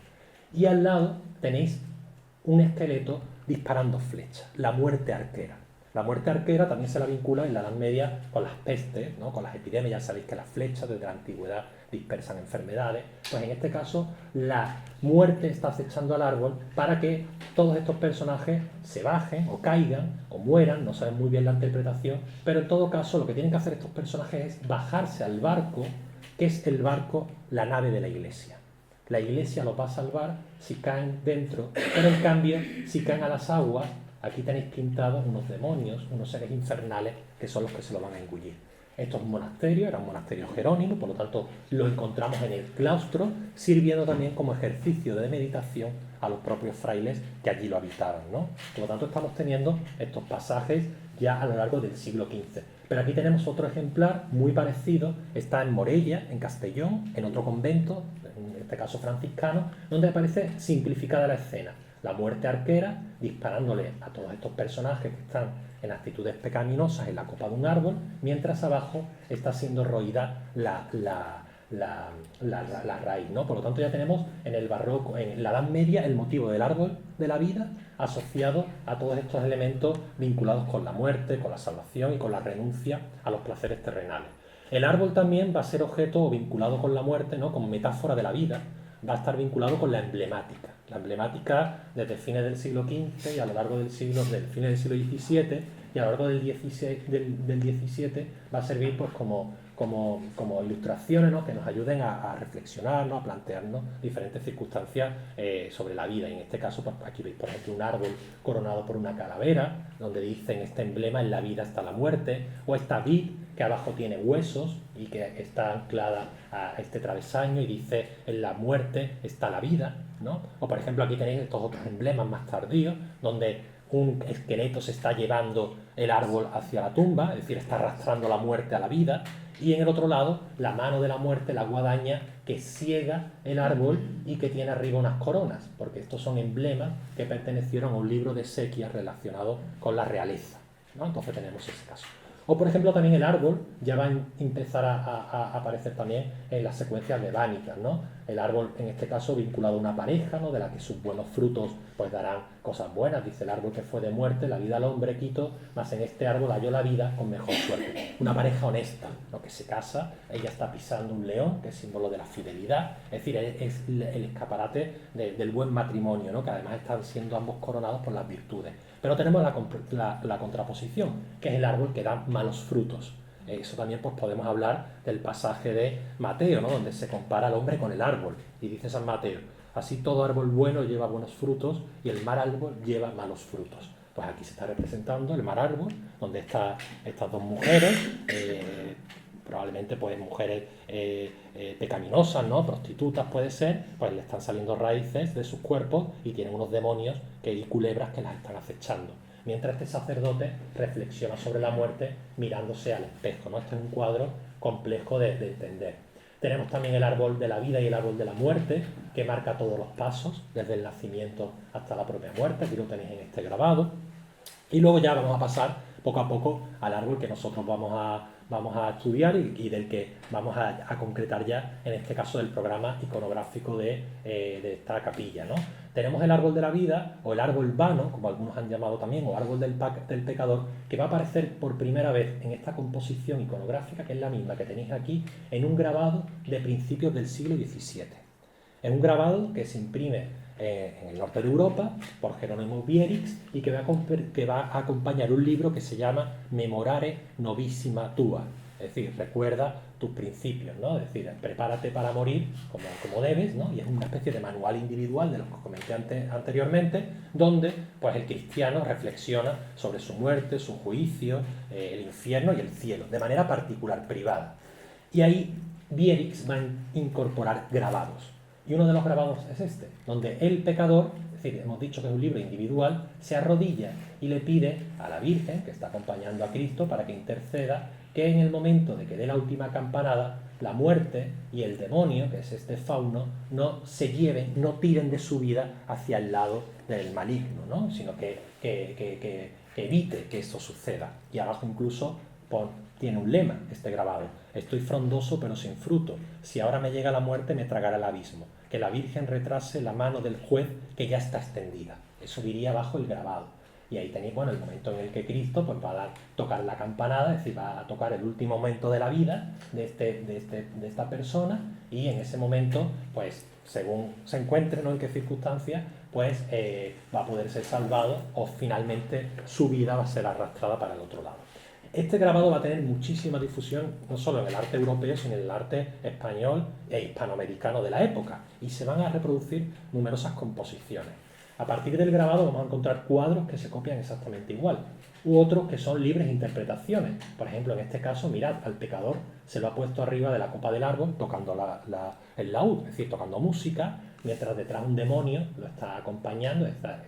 Y al lado tenéis un esqueleto disparando flechas, la muerte arquera. La muerte arquera también se la vincula en la Edad Media con las pestes, ¿no? Con las epidemias. Ya sabéis que las flechas desde la antigüedad dispersan enfermedades. Pues en este caso la muerte está acechando al árbol para que todos estos personajes se bajen o caigan o mueran, no saben muy bien la interpretación, pero en todo caso lo que tienen que hacer estos personajes es bajarse al barco, que es el barco, la nave de la Iglesia. La Iglesia los va a salvar si caen dentro, pero en cambio si caen a las aguas, aquí tenéis pintados unos demonios, unos seres infernales que son los que se lo van a engullir. Esto es un monasterio, era un monasterio jerónimo, por lo tanto lo encontramos en el claustro, sirviendo también como ejercicio de meditación a los propios frailes que allí lo habitaban, ¿no? Por lo tanto estamos teniendo estos pasajes ya a lo largo del siglo XV. Pero aquí tenemos otro ejemplar muy parecido, está en Morella, en Castellón, en otro convento, en este caso franciscano, donde aparece simplificada la escena. La muerte arquera disparándole a todos estos personajes que están en actitudes pecaminosas en la copa de un árbol, mientras abajo está siendo roída la raíz, ¿no? Por lo tanto ya tenemos en el barroco, en la Edad Media, el motivo del árbol de la vida asociado a todos estos elementos vinculados con la muerte, con la salvación y con la renuncia a los placeres terrenales. El árbol también va a ser objeto o vinculado con la muerte, ¿no? Como metáfora de la vida, va a estar vinculado con la emblemática. La emblemática desde fines del siglo XV y a lo largo del fines del siglo XVII y a lo largo del XVII va a servir pues como ilustraciones, ¿no?, que nos ayuden a reflexionar, ¿no?, a plantearnos diferentes circunstancias sobre la vida. Y en este caso, pues aquí veis, por ejemplo, un árbol coronado por una calavera, donde dicen este emblema: en la vida está la muerte, o esta vid que abajo tiene huesos y que está anclada a este travesaño y dice: en la muerte está la vida, ¿no? O por ejemplo aquí tenéis estos otros emblemas más tardíos, donde un esqueleto se está llevando el árbol hacia la tumba, es decir, está arrastrando la muerte a la vida, y en el otro lado la mano de la muerte, la guadaña, que ciega el árbol y que tiene arriba unas coronas, porque estos son emblemas que pertenecieron a un libro de exequias relacionado con la realeza, ¿no? Entonces tenemos ese caso. O por ejemplo también el árbol ya va a empezar a aparecer también en las secuencias devánicas, ¿no? El árbol en este caso vinculado a una pareja, ¿no?, de la que sus buenos frutos pues darán cosas buenas. Dice: el árbol que fue de muerte, la vida al hombre quitó, mas en este árbol halló la vida con mejor suerte. Una pareja honesta, ¿no?, que se casa, ella está pisando un león, que es símbolo de la fidelidad, es decir, es el escaparate del buen matrimonio, ¿no?, que además están siendo ambos coronados por las virtudes. Pero tenemos la contraposición, que es el árbol que da malos frutos. Eso también pues podemos hablar del pasaje de Mateo, ¿no?, donde se compara al hombre con el árbol. Y dice San Mateo: así todo árbol bueno lleva buenos frutos y el mal árbol lleva malos frutos. Pues aquí se está representando el mal árbol, donde estas dos mujeres, probablemente pues mujeres pecaminosas, ¿no?, prostitutas puede ser, pues le están saliendo raíces de sus cuerpos y tienen unos demonios y culebras que las están acechando. Mientras este sacerdote reflexiona sobre la muerte mirándose al espejo, ¿no? Este es un cuadro complejo de entender. Tenemos también el árbol de la vida y el árbol de la muerte, que marca todos los pasos, desde el nacimiento hasta la propia muerte. Aquí lo tenéis en este grabado. Y luego ya vamos a pasar poco a poco al árbol que nosotros vamos a estudiar y del que vamos a concretar ya, en este caso, del programa iconográfico de esta capilla, ¿no? Tenemos el árbol de la vida, o el árbol vano, como algunos han llamado también, o árbol del pecador, que va a aparecer por primera vez en esta composición iconográfica, que es la misma que tenéis aquí, en un grabado de principios del siglo XVII. Es un grabado que se imprime en el norte de Europa por Jerónimo Vierix y que va a acompañar un libro que se llama Memorare Novissima Tua, es decir, recuerda tus principios, ¿no? Es decir, prepárate para morir como debes, ¿no? Y es una especie de manual individual de los que comenté anteriormente, donde pues el cristiano reflexiona sobre su muerte, su juicio, el infierno y el cielo, de manera particular, privada. Y ahí Vierix va a incorporar grabados. Y uno de los grabados es este, donde el pecador, es decir, hemos dicho que es un libro individual, se arrodilla y le pide a la Virgen, que está acompañando a Cristo, para que interceda, que en el momento de que dé la última campanada, la muerte y el demonio, que es este fauno, no se lleven, no tiren de su vida hacia el lado del maligno, ¿no?, sino que evite que eso suceda. Y abajo incluso tiene un lema, este grabado: estoy frondoso pero sin fruto, si ahora me llega la muerte me tragará el abismo, que la Virgen retrase la mano del juez que ya está extendida. Eso diría abajo el grabado. Y ahí tenéis, bueno, el momento en el que Cristo pues va a tocar la campanada, es decir, va a tocar el último momento de la vida de esta persona, y en ese momento, pues según se encuentre, ¿no?, en qué circunstancias, pues va a poder ser salvado, o finalmente su vida va a ser arrastrada para el otro lado. Este grabado va a tener muchísima difusión, no solo en el arte europeo, sino en el arte español e hispanoamericano de la época, y se van a reproducir numerosas composiciones. A partir del grabado vamos a encontrar cuadros que se copian exactamente igual, u otros que son libres interpretaciones. Por ejemplo, en este caso, mirad, al pecador se lo ha puesto arriba de la copa del árbol tocando el laúd, es decir, tocando música, mientras detrás un demonio lo está acompañando, está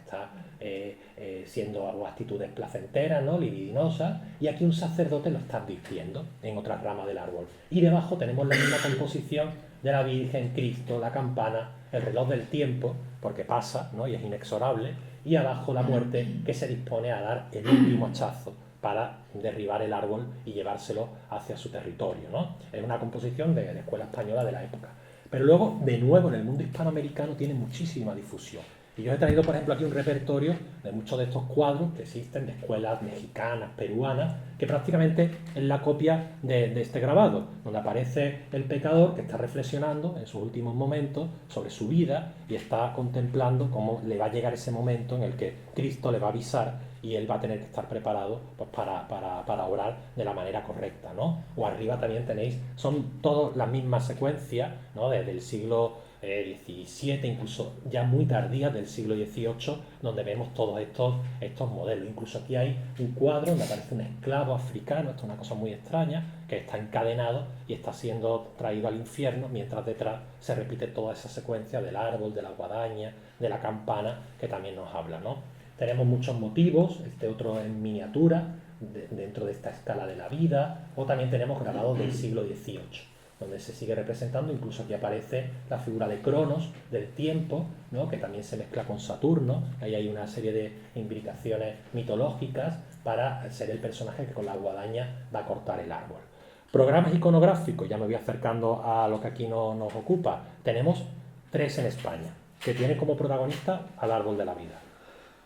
siendo algo actitudes placenteras, ¿no?, libidinosas, y aquí un sacerdote lo está advirtiendo en otras ramas del árbol. Y debajo tenemos la misma composición de la Virgen, Cristo, la campana, el reloj del tiempo, porque pasa, ¿no?, y es inexorable, y abajo la muerte, que se dispone a dar el último hachazo para derribar el árbol y llevárselo hacia su territorio, ¿no? Es una composición de la escuela española de la época. Pero luego, de nuevo, en el mundo hispanoamericano tiene muchísima difusión. Y yo he traído, por ejemplo, aquí un repertorio de muchos de estos cuadros que existen de escuelas mexicanas, peruanas, que prácticamente es la copia de este grabado, donde aparece el pecador que está reflexionando en sus últimos momentos sobre su vida y está contemplando cómo le va a llegar ese momento en el que Cristo le va a avisar y él va a tener que estar preparado pues, para orar de la manera correcta, ¿no? O arriba también tenéis, son todas las mismas secuencias, ¿no? Desde el siglo XVII, incluso ya muy tardías del siglo XVIII, donde vemos todos estos modelos. Incluso aquí hay un cuadro donde aparece un esclavo africano, esto es una cosa muy extraña, que está encadenado y está siendo traído al infierno, mientras detrás se repite toda esa secuencia del árbol, de la guadaña, de la campana, que también nos habla, ¿no? Tenemos muchos motivos, este otro en miniatura, dentro de esta escala de la vida, o también tenemos grabados del siglo XVIII, donde se sigue representando, incluso aquí aparece la figura de Cronos, del tiempo, ¿no? Que también se mezcla con Saturno, ahí hay una serie de imbricaciones mitológicas para ser el personaje que con la guadaña va a cortar el árbol. Programas iconográficos, ya me voy acercando a lo que aquí nos ocupa, tenemos 3 en España, que tienen como protagonista al árbol de la vida.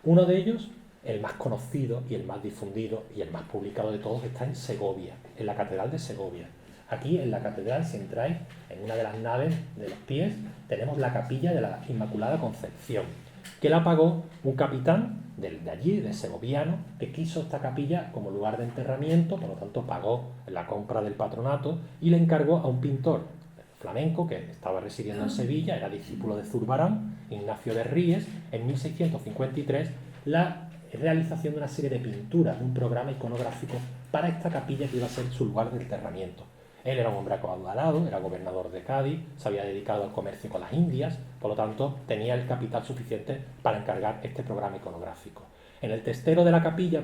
Uno de ellos, el más conocido y el más difundido y el más publicado de todos, está en Segovia, en la Catedral de Segovia. Aquí en la catedral, si entráis en una de las naves de los pies, tenemos la capilla de la Inmaculada Concepción, que la pagó un capitán de allí, de segoviano, que quiso esta capilla como lugar de enterramiento, por lo tanto pagó la compra del patronato y le encargó a un pintor flamenco que estaba residiendo en Sevilla, era discípulo de Zurbarán, Ignacio de Ríes, en 1653, la realización de una serie de pinturas, de un programa iconográfico para esta capilla que iba a ser su lugar de enterramiento. Él era un hombre acaudalado, era gobernador de Cádiz, se había dedicado al comercio con las Indias, por lo tanto tenía el capital suficiente para encargar este programa iconográfico. En el testero de la capilla,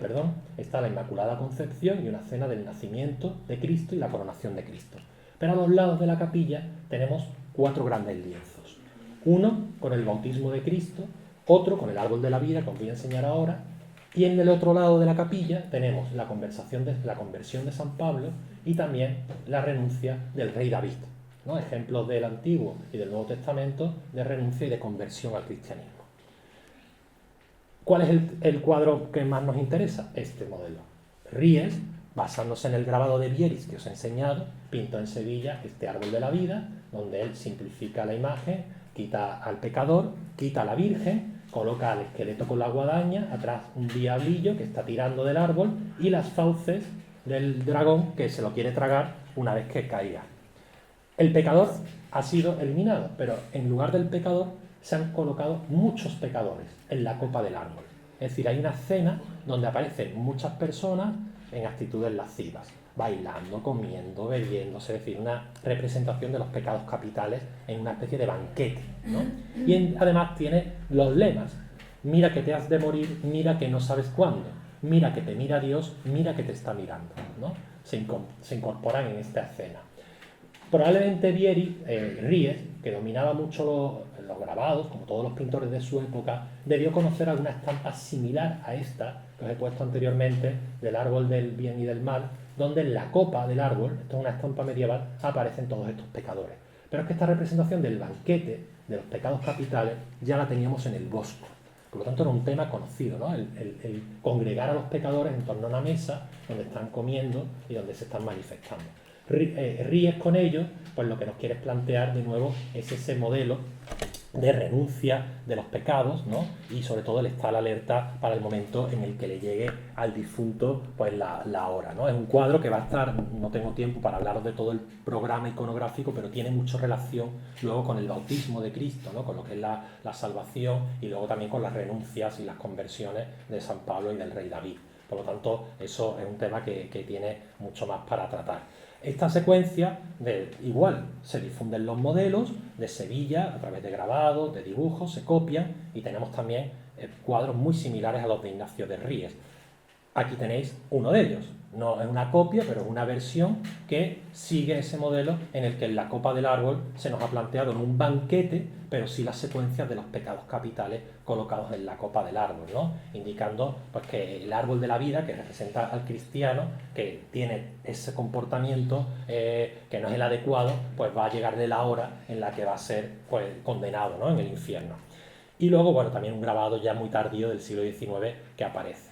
está la Inmaculada Concepción y una escena del nacimiento de Cristo y la coronación de Cristo. Pero a los lados de la capilla tenemos 4 grandes lienzos. Uno con el bautismo de Cristo, otro con el árbol de la vida, que os voy a enseñar ahora, y en el otro lado de la capilla tenemos la conversión de San Pablo y también la renuncia del rey David, ¿no? Ejemplos del Antiguo y del Nuevo Testamento de renuncia y de conversión al cristianismo. ¿Cuál es el cuadro que más nos interesa? Este modelo. Ries, basándose en el grabado de Bieris que os he enseñado, pintó en Sevilla este árbol de la vida, donde él simplifica la imagen, quita al pecador, quita a la Virgen, coloca al esqueleto con la guadaña, atrás un diablillo que está tirando del árbol y las fauces del dragón que se lo quiere tragar una vez que caiga. El pecador ha sido eliminado, pero en lugar del pecador se han colocado muchos pecadores en la copa del árbol. Es decir, hay una escena donde aparecen muchas personas en actitudes lascivas, bailando, comiendo, bebiéndose, es decir, una representación de los pecados capitales en una especie de banquete, ¿no? Y además tiene los lemas: mira que te has de morir, mira que no sabes cuándo, mira que te mira Dios, mira que te está mirando, ¿no? Se incorporan en esta escena. Probablemente Ries, que dominaba mucho los grabados, como todos los pintores de su época, debió conocer alguna estampa similar a esta que os he puesto anteriormente, del árbol del bien y del mal, donde en la copa del árbol, esto es una estampa medieval, aparecen todos estos pecadores. Pero es que esta representación del banquete, de los pecados capitales, ya la teníamos en el Bosco. Por lo tanto, era un tema conocido, ¿no? El congregar a los pecadores en torno a una mesa donde están comiendo y donde se están manifestando. Ries con ello, pues lo que nos quieres plantear de nuevo es ese modelo de renuncia de los pecados, ¿no? Y sobre todo el estar alerta para el momento en el que le llegue al difunto pues la hora, ¿no? Es un cuadro que va a estar, no tengo tiempo para hablaros de todo el programa iconográfico, pero tiene mucha relación luego con el bautismo de Cristo, ¿no? Con lo que es la salvación y luego también con las renuncias y las conversiones de San Pablo y del rey David. Por lo tanto, eso es un tema que tiene mucho más para tratar. Esta secuencia, igual, se difunden los modelos de Sevilla a través de grabados, de dibujos, se copian y tenemos también cuadros muy similares a los de Ignacio de Ries. Aquí tenéis uno de ellos. No es una copia, pero es una versión que sigue ese modelo en el que en la copa del árbol se nos ha planteado no un banquete, pero sí las secuencias de los pecados capitales colocados en la copa del árbol, ¿no? Indicando pues, que el árbol de la vida, que representa al cristiano, que tiene ese comportamiento que no es el adecuado, pues va a llegar de la hora en la que va a ser pues, condenado, ¿no? En el infierno. Y luego, bueno, también un grabado ya muy tardío del siglo XIX que aparece.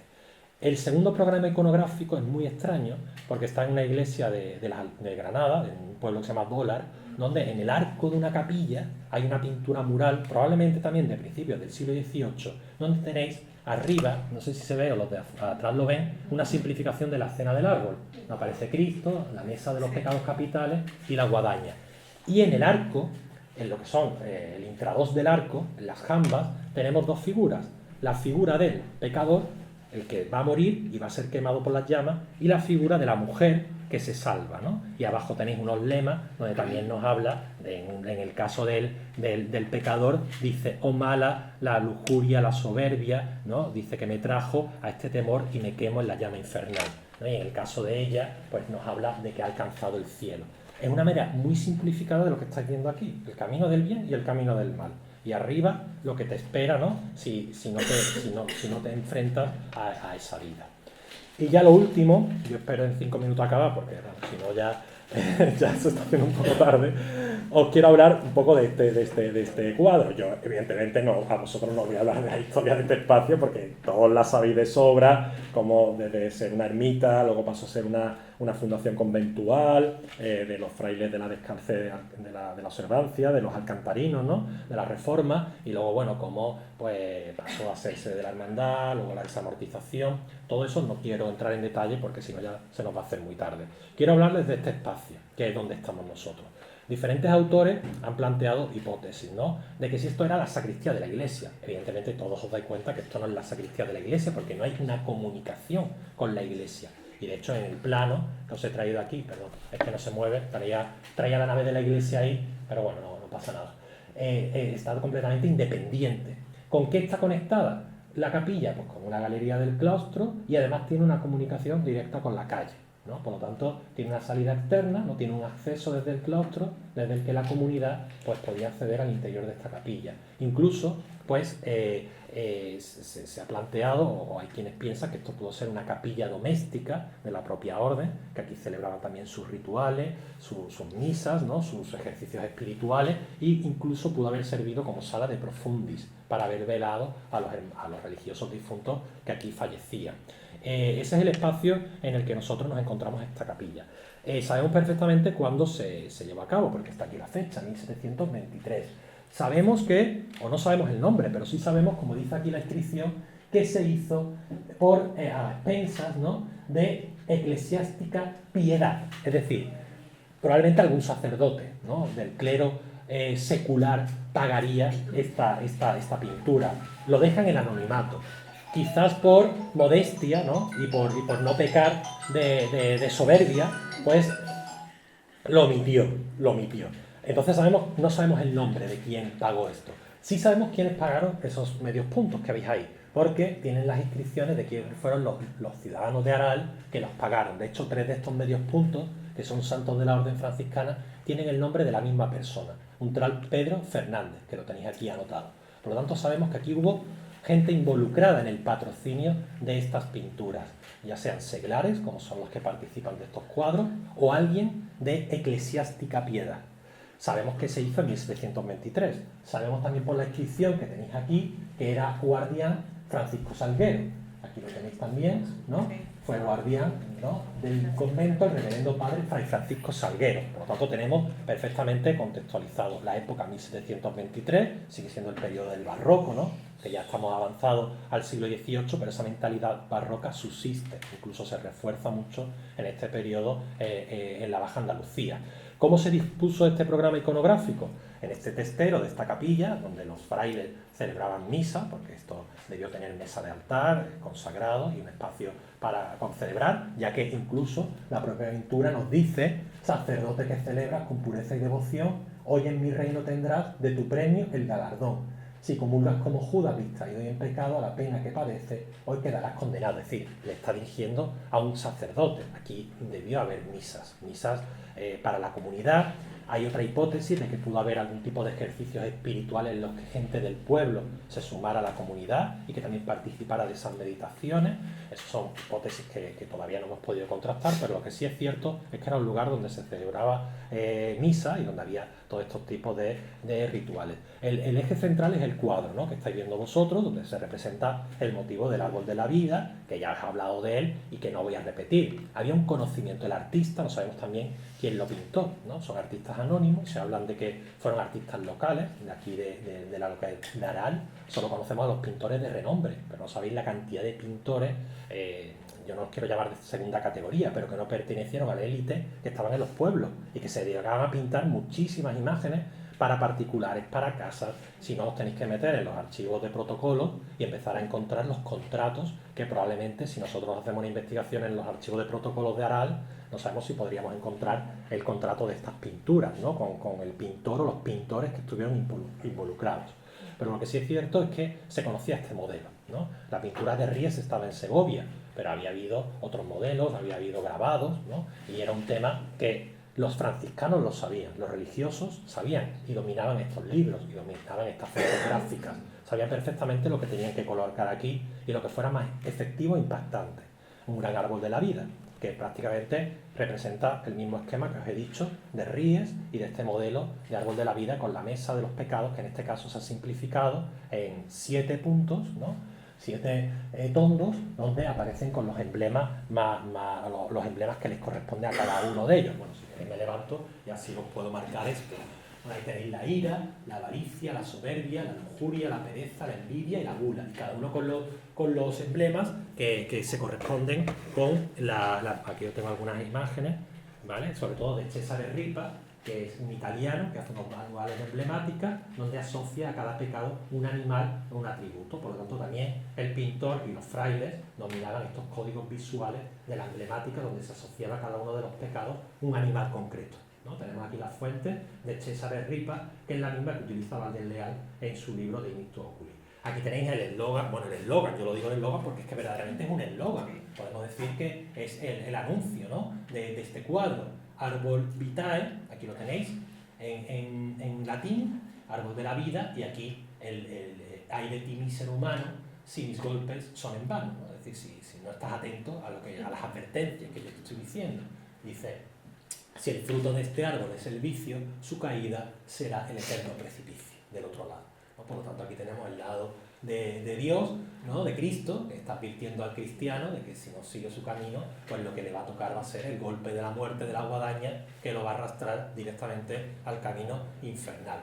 El segundo programa iconográfico es muy extraño porque está en una iglesia de Granada, en un pueblo que se llama Dólar, donde en el arco de una capilla hay una pintura mural, probablemente también de principios del siglo XVIII, donde tenéis arriba, no sé si se ve o los de atrás lo ven, una simplificación de la escena del árbol. Aparece Cristo, la mesa de los pecados capitales y la guadaña. Y en el arco, en lo que son el intrados del arco, en las jambas, tenemos dos figuras. La figura del pecador, el que va a morir y va a ser quemado por las llamas, y la figura de la mujer que se salva, ¿no? Y abajo tenéis unos lemas donde también nos habla, en el caso del pecador, dice, oh mala la lujuria, la soberbia, ¿no? Dice que me trajo a este temor y me quemo en la llama infernal, ¿no? Y en el caso de ella, pues nos habla de que ha alcanzado el cielo. Es una manera muy simplificada de lo que estáis viendo aquí, el camino del bien y el camino del mal. Y arriba lo que te espera, ¿no? Si no te enfrentas a esa vida. Y ya lo último, yo espero en 5 minutos acabar, porque bueno, si no ya se está haciendo un poco tarde, os quiero hablar un poco de este cuadro. Yo, evidentemente, a vosotros no os voy a hablar de la historia de este espacio, porque todos la sabéis de sobra, como desde ser una ermita, luego pasó a ser una fundación conventual, de los frailes de la descalce, de la observancia, de los alcantarinos, ¿no? De la reforma, y luego, bueno, como pues pasó a hacerse de la hermandad, luego la desamortización. Todo eso no quiero entrar en detalle porque si no ya se nos va a hacer muy tarde. Quiero hablarles de este espacio, que es donde estamos nosotros. Diferentes autores han planteado hipótesis, ¿no? De que si esto era la sacristía de la iglesia. Evidentemente todos os dais cuenta que esto no es la sacristía de la iglesia porque no hay una comunicación con la iglesia. Y de hecho en el plano que os he traído aquí, perdón, es que no se mueve, traía la nave de la iglesia ahí, pero bueno, no pasa nada. Está completamente independiente. ¿Con qué está conectada la capilla? Pues con una galería del claustro y además tiene una comunicación directa con la calle, ¿no? Por lo tanto, tiene una salida externa, no tiene un acceso desde el claustro, desde el que la comunidad pues, podía acceder al interior de esta capilla. Incluso, pues, se ha planteado, o hay quienes piensan que esto pudo ser una capilla doméstica de la propia orden, que aquí celebraban también sus rituales, sus misas, ¿no? Sus ejercicios espirituales, e incluso pudo haber servido como sala de profundis para haber velado a los religiosos difuntos que aquí fallecían. Ese es el espacio en el que nosotros nos encontramos esta capilla. Sabemos perfectamente cuándo se llevó a cabo, porque está aquí la fecha, 1723. Sabemos que, o no sabemos el nombre, pero sí sabemos, como dice aquí la inscripción, que se hizo a expensas, ¿no? De eclesiástica piedad. Es decir, probablemente algún sacerdote, ¿no? Del clero secular pagaría esta pintura. Lo dejan en anonimato. Quizás por modestia, ¿no? y por no pecar de soberbia, pues lo omitió. Entonces no sabemos el nombre de quién pagó esto. Sí sabemos quiénes pagaron esos medios puntos que veis ahí, porque tienen las inscripciones de quiénes fueron los ciudadanos de Aral que los pagaron. De hecho, 3 de estos medios puntos, que son santos de la orden franciscana, tienen el nombre de la misma persona, un tal Pedro Fernández, que lo tenéis aquí anotado. Por lo tanto, sabemos que aquí hubo gente involucrada en el patrocinio de estas pinturas, ya sean seglares, como son los que participan de estos cuadros, o alguien de eclesiástica piedad. Sabemos que se hizo en 1723. Sabemos también por la inscripción que tenéis aquí que era guardián Francisco Salguero. Aquí lo tenéis también, ¿no? Fue guardián, ¿no? del convento el reverendo padre Fray Francisco Salguero. Por lo tanto, tenemos perfectamente contextualizado la época 1723, sigue siendo el periodo del barroco, ¿no? Que ya estamos avanzados al siglo XVIII, pero esa mentalidad barroca subsiste, incluso se refuerza mucho en este periodo en la Baja Andalucía. ¿Cómo se dispuso este programa iconográfico? En este testero de esta capilla, donde los frailes celebraban misa, porque esto debió tener mesa de altar, consagrado y un espacio para celebrar, ya que incluso la propia pintura nos dice: sacerdote que celebras con pureza y devoción, hoy en mi reino tendrás de tu premio el galardón. Si comulgas como Judas distraído y en pecado, a la pena que padece, hoy quedarás condenado. Es decir, le está dirigiendo a un sacerdote. Aquí debió haber misas para la comunidad. Hay otra hipótesis de que pudo haber algún tipo de ejercicios espirituales en los que gente del pueblo se sumara a la comunidad y que también participara de esas meditaciones. Esas son hipótesis que todavía no hemos podido contrastar, pero lo que sí es cierto es que era un lugar donde se celebraba misa y donde había todos estos tipos de rituales. El eje central es el cuadro, ¿no?, que estáis viendo vosotros, donde se representa el motivo del árbol de la vida, que ya os he hablado de él y que no voy a repetir. Había un conocimiento del artista, no sabemos también quién lo pintó, ¿no? Son artistas anónimos, se hablan de que fueron artistas locales, de aquí de la localidad de Aral. Solo conocemos a los pintores de renombre, pero no sabéis la cantidad de pintores, yo no los quiero llamar de segunda categoría, pero que no pertenecieron a la élite, que estaban en los pueblos y que se dedicaban a pintar muchísimas imágenes para particulares, para casas. Si no, os tenéis que meter en los archivos de protocolos y empezar a encontrar los contratos que probablemente, si nosotros hacemos una investigación en los archivos de protocolos de Aral, no sabemos si podríamos encontrar el contrato de estas pinturas, ¿no?, con el pintor o los pintores que estuvieron involucrados. Pero lo que sí es cierto es que se conocía este modelo, ¿no? La pintura de Ries estaba en Segovia, pero había habido otros modelos, había habido grabados, ¿no? Y era un tema que los franciscanos lo sabían, los religiosos sabían y dominaban estos libros y dominaban estas fotográficas. Sabían perfectamente lo que tenían que colocar aquí y lo que fuera más efectivo e impactante. Un gran árbol de la vida, que prácticamente representa el mismo esquema que os he dicho de Ries y de este modelo de árbol de la vida con la mesa de los pecados, que en este caso se ha simplificado en 7 puntos, ¿no?, 7 tondos, donde aparecen con los emblemas los emblemas que les corresponde a cada uno de ellos. Bueno, si queréis me levanto y así os puedo marcar esto. Ahí tenéis la ira, la avaricia, la soberbia, la lujuria, la pereza, la envidia y la gula. Y cada uno con los emblemas que se corresponden con aquí yo tengo algunas imágenes, ¿vale?, sobre todo de Cesare Ripa, que es un italiano que hace unos manuales de emblemática donde asocia a cada pecado un animal o un atributo. Por lo tanto, también el pintor y los frailes dominaban estos códigos visuales de la emblemática donde se asociaba a cada uno de los pecados un animal concreto, ¿no? Tenemos aquí la fuente de Cesare Ripa, que es la misma que utiliza Valdés Leal en su libro de Initus Oculi. Aquí tenéis el eslogan, bueno, el eslogan, yo lo digo el eslogan porque es que verdaderamente es un eslogan. Podemos decir que es el anuncio, ¿no?, de este cuadro. Arbol vitae, aquí lo tenéis, en latín, árbol de la vida, y aquí hay de ti, mi ser humano, si mis golpes son en vano, ¿no? Es decir, si no estás atento a las advertencias que yo te estoy diciendo. Dice, si el fruto de este árbol es el vicio, su caída será el eterno precipicio, del otro lado, ¿no? Por lo tanto, aquí tenemos el lado de Dios, ¿no?, de Cristo, que está advirtiendo al cristiano de que si no sigue su camino, pues lo que le va a tocar va a ser el golpe de la muerte, de la guadaña, que lo va a arrastrar directamente al camino infernal.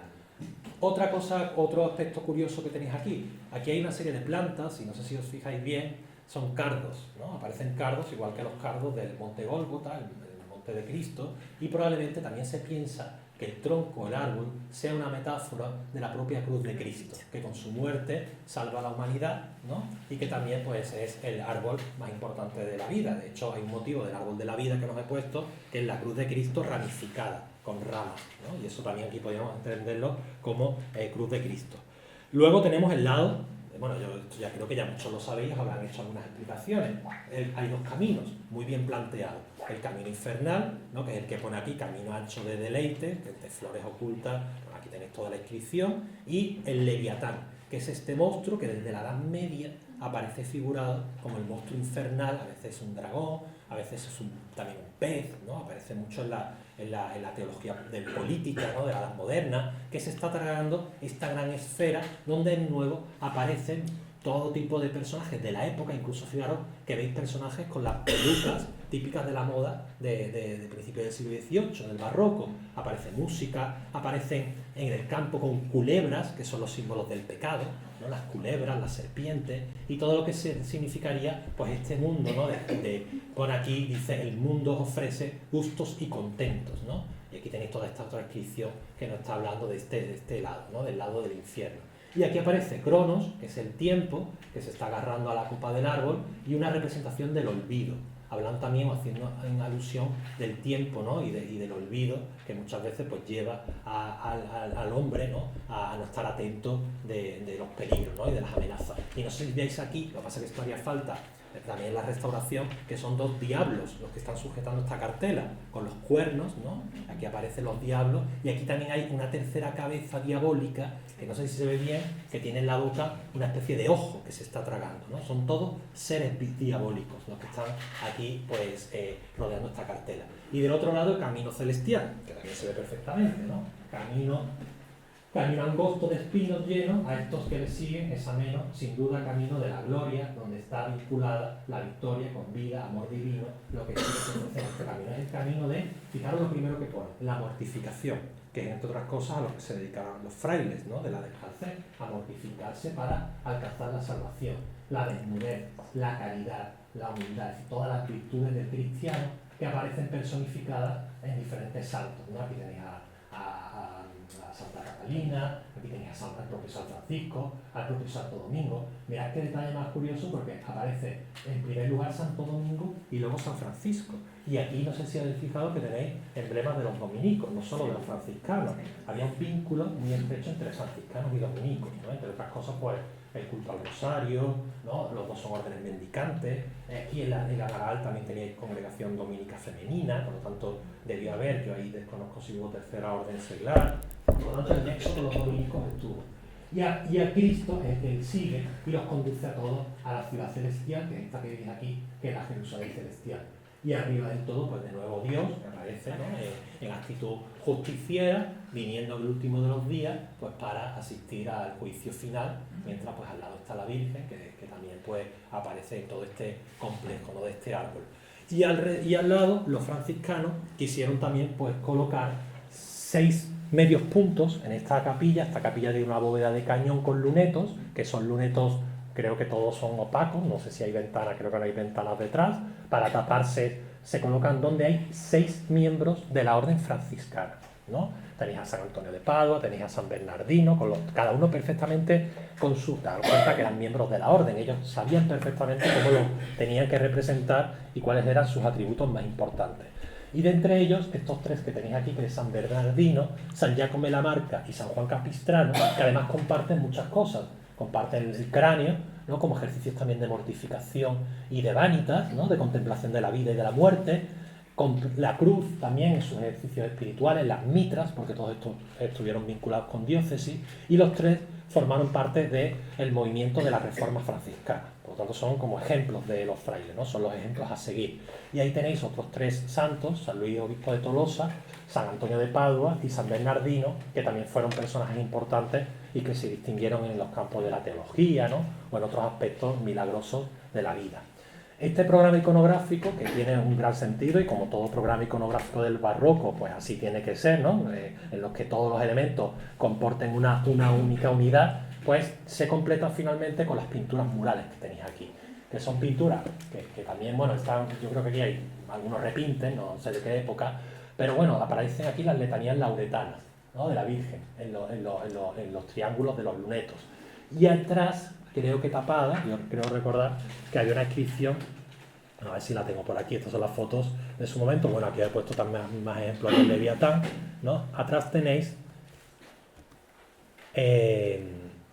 Otra cosa, otro aspecto curioso que tenéis aquí hay una serie de plantas, y no sé si os fijáis bien, son cardos, ¿no? Aparecen cardos igual que los cardos del monte Gólgota, el monte de Cristo, y probablemente también se piensa que el tronco, el árbol, sea una metáfora de la propia cruz de Cristo, que con su muerte salva a la humanidad, ¿no?, y que también pues, es el árbol más importante de la vida. De hecho, hay un motivo del árbol de la vida que nos he puesto, que es la cruz de Cristo ramificada, con ramas, ¿no?, y eso también aquí podríamos entenderlo como cruz de Cristo. Luego tenemos el lado, bueno, yo ya creo que ya muchos lo sabéis, os habrán hecho algunas explicaciones. Hay 2 caminos muy bien planteados. El camino infernal, ¿no?, que es el que pone aquí, camino ancho de deleite, de flores ocultas, bueno, aquí tenéis toda la inscripción, y el Leviatán, que es este monstruo que desde la Edad Media aparece figurado como el monstruo infernal, a veces es un dragón, a veces es también un pez, ¿no?, aparece mucho en la teología política, ¿no?, de la Edad Moderna, que se está tragando esta gran esfera donde de nuevo aparecen todo tipo de personajes de la época, incluso fijaros que veis personajes con las pelucas típicas de la moda de principios del siglo XVIII, del barroco. Aparece música, aparecen en el campo con culebras, que son los símbolos del pecado, ¿no?, las culebras, las serpientes, y todo lo que significaría pues este mundo, ¿no?, por aquí dice, el mundo ofrece gustos y contentos, ¿no? Y aquí tenéis toda esta otra inscripción que nos está hablando de este lado, ¿no?, del lado del infierno. Y aquí aparece Cronos, que es el tiempo, que se está agarrando a la copa del árbol, y una representación del olvido. Hablan también, haciendo en alusión del tiempo, ¿no?, y del olvido, que muchas veces pues, lleva al hombre, ¿no?, a no estar atento de los peligros, ¿no?, y de las amenazas. Y no sé si veis aquí, lo que pasa es que esto haría falta también en la restauración, que son dos diablos los que están sujetando esta cartela, con los cuernos, ¿no? Aquí aparecen los diablos, y aquí también hay una tercera cabeza diabólica, que no sé si se ve bien, que tiene en la boca una especie de ojo que se está tragando, ¿no? Son todos seres diabólicos los que están aquí, pues, rodeando esta cartela. Y del otro lado el camino celestial, que también se ve perfectamente, ¿no? Camino angosto de espinos lleno, a estos que le siguen es ameno, sin duda camino de la gloria, donde está vinculada la victoria con vida, amor divino, lo que sigue en este camino. Es el camino de, fijaros lo primero que pone, la mortificación, que es entre otras cosas a lo que se dedicaban los frailes, ¿no? De la descalcez, a mortificarse para alcanzar la salvación, la desnudez, la caridad, la humildad, todas las virtudes del cristiano que aparecen personificadas en diferentes santos, ¿no? Aquí tenéis a Santa Catalina, aquí tenéis al propio San Francisco, al propio Santo Domingo. Mirad qué detalle más curioso, porque aparece en primer lugar Santo Domingo y luego San Francisco. Y aquí no sé si habéis fijado que tenéis emblemas de los dominicos, no solo de los franciscanos. Había un vínculo muy estrecho entre franciscanos y dominicos, ¿no? Entre otras cosas, pues el culto al rosario, ¿no? Los dos son órdenes mendicantes. Aquí en la Amaral también teníais congregación dominica femenina, por lo tanto debió haber, yo ahí desconozco si hubo tercera orden seglar, por lo tanto el nexo de los dominicos estuvo. Y a Cristo es el que él sigue y los conduce a todos a la ciudad celestial, que es esta que veis aquí, que es la Jerusalén celestial. Y arriba del todo, pues de nuevo Dios, que aparece, ¿no? En actitud justiciera, viniendo el último de los días, pues para asistir al juicio final, mientras pues al lado está la Virgen, que también pues aparece en todo este complejo, ¿no? De este árbol. Y al lado, los franciscanos quisieron también pues colocar 6 medios puntos en esta capilla tiene una bóveda de cañón con lunetos, que son lunetos, creo que todos son opacos, no sé si hay ventanas, creo que no hay ventanas detrás, para taparse, se colocan donde hay 6 miembros de la orden franciscana, ¿no? Tenéis a San Antonio de Padua, tenéis a San Bernardino, cada uno perfectamente con su... Daros cuenta que eran miembros de la orden, ellos sabían perfectamente cómo lo tenían que representar y cuáles eran sus atributos más importantes. Y de entre ellos, estos 3 que tenéis aquí, que es San Bernardino, San Giacomo la Marca y San Juan Capistrano, que además comparten muchas cosas. Comparten el cráneo, ¿no? Como ejercicios también de mortificación y de vanitas, ¿no? De contemplación de la vida y de la muerte. Con la cruz también en sus ejercicios espirituales, las mitras, porque todos estos estuvieron vinculados con diócesis, y los 3 formaron parte del movimiento de la Reforma franciscana. Por lo tanto, son como ejemplos de los frailes, ¿no? Son los ejemplos a seguir. Y ahí tenéis otros 3 santos, San Luis, obispo de Tolosa, San Antonio de Padua y San Bernardino, que también fueron personajes importantes y que se distinguieron en los campos de la teología, ¿no? O en otros aspectos milagrosos de la vida. Este programa iconográfico, que tiene un gran sentido, y como todo programa iconográfico del barroco, pues así tiene que ser, ¿no? En los que todos los elementos comporten una única unidad, pues se completa finalmente con las pinturas murales que tenéis aquí, que son pinturas que también, bueno, están, yo creo que aquí hay algunos repintes, no sé de qué época, pero bueno, aparecen aquí las letanías lauretanas, ¿no? De la Virgen, en los triángulos de los lunetos. Y atrás, creo que tapada, yo creo recordar que había una inscripción, a ver si la tengo por aquí, estas son las fotos de su momento, bueno, aquí he puesto también más ejemplos del Leviatán, ¿no? Atrás tenéis,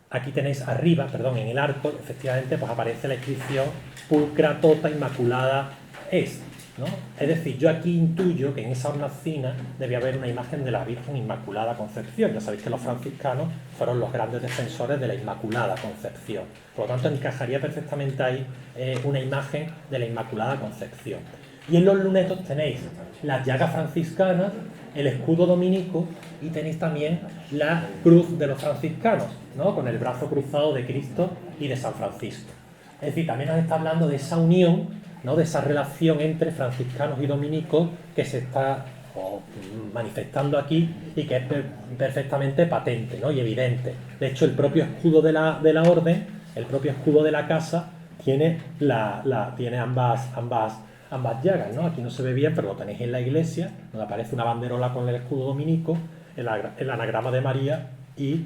aquí tenéis arriba, perdón, en el arco, efectivamente, pues aparece la inscripción Pulcra Tota Inmaculada Est, ¿no? Es decir, yo aquí intuyo que en esa hornacina debía haber una imagen de la Virgen Inmaculada Concepción. Ya sabéis que los franciscanos fueron los grandes defensores de la Inmaculada Concepción. Por lo tanto, encajaría perfectamente ahí una imagen de la Inmaculada Concepción. Y en los lunetos tenéis las llagas franciscanas, el escudo dominico y tenéis también la cruz de los franciscanos, ¿no? Con el brazo cruzado de Cristo y de San Francisco. Es decir, también nos está hablando de esa unión, ¿no? De esa relación entre franciscanos y dominicos que se está manifestando aquí y que es perfectamente patente, ¿no? Y evidente. De hecho, el propio escudo de la orden, el propio escudo de la casa, tiene ambas llagas, ¿no? Aquí no se ve bien, pero lo tenéis en la iglesia, donde aparece una banderola con el escudo dominico, el anagrama de María y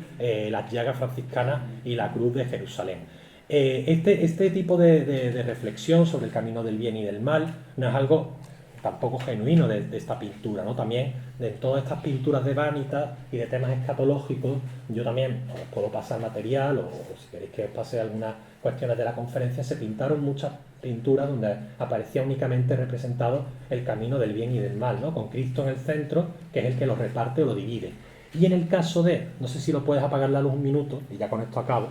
las llagas franciscanas y la cruz de Jerusalén. Este tipo de reflexión sobre el camino del bien y del mal no es algo tampoco genuino de esta pintura, ¿no? También de todas estas pinturas de vanitas y de temas escatológicos, yo también os puedo pasar material o si queréis que os pase algunas cuestiones de la conferencia, se pintaron muchas pinturas donde aparecía únicamente representado el camino del bien y del mal, ¿no? Con Cristo en el centro, que es el que lo reparte o lo divide. Y en el caso de, no sé si lo puedes apagar la luz un minuto, y ya con esto acabo,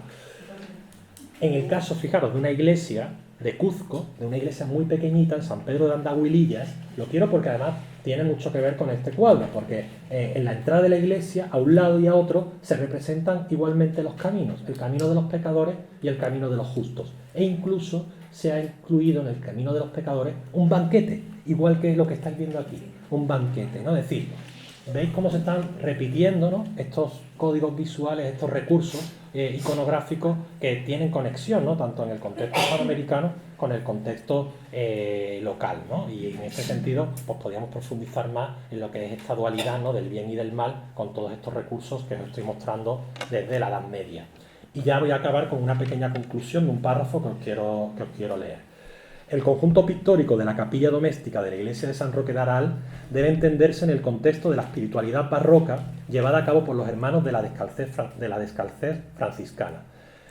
en el caso, fijaros, de una iglesia de Cuzco, de una iglesia muy pequeñita, en San Pedro de Andahuilillas, lo quiero porque además tiene mucho que ver con este cuadro, porque en la entrada de la iglesia, a un lado y a otro, se representan igualmente los caminos, el camino de los pecadores y el camino de los justos. E incluso se ha incluido en el camino de los pecadores un banquete, igual que lo que estáis viendo aquí, un banquete, ¿no? Es decir, veis cómo se están repitiendo, ¿no?, estos códigos visuales, estos recursos iconográficos que tienen conexión, ¿no?, tanto en el contexto hispanoamericano con el contexto local, ¿no? Y en este sentido, pues podríamos profundizar más en lo que es esta dualidad, ¿no?, del bien y del mal, con todos estos recursos que os estoy mostrando desde la Edad Media. Y ya voy a acabar con una pequeña conclusión de un párrafo que os quiero leer. El conjunto pictórico de la capilla doméstica de la iglesia de San Roque de Aral debe entenderse en el contexto de la espiritualidad barroca llevada a cabo por los hermanos de la descalcez franciscana.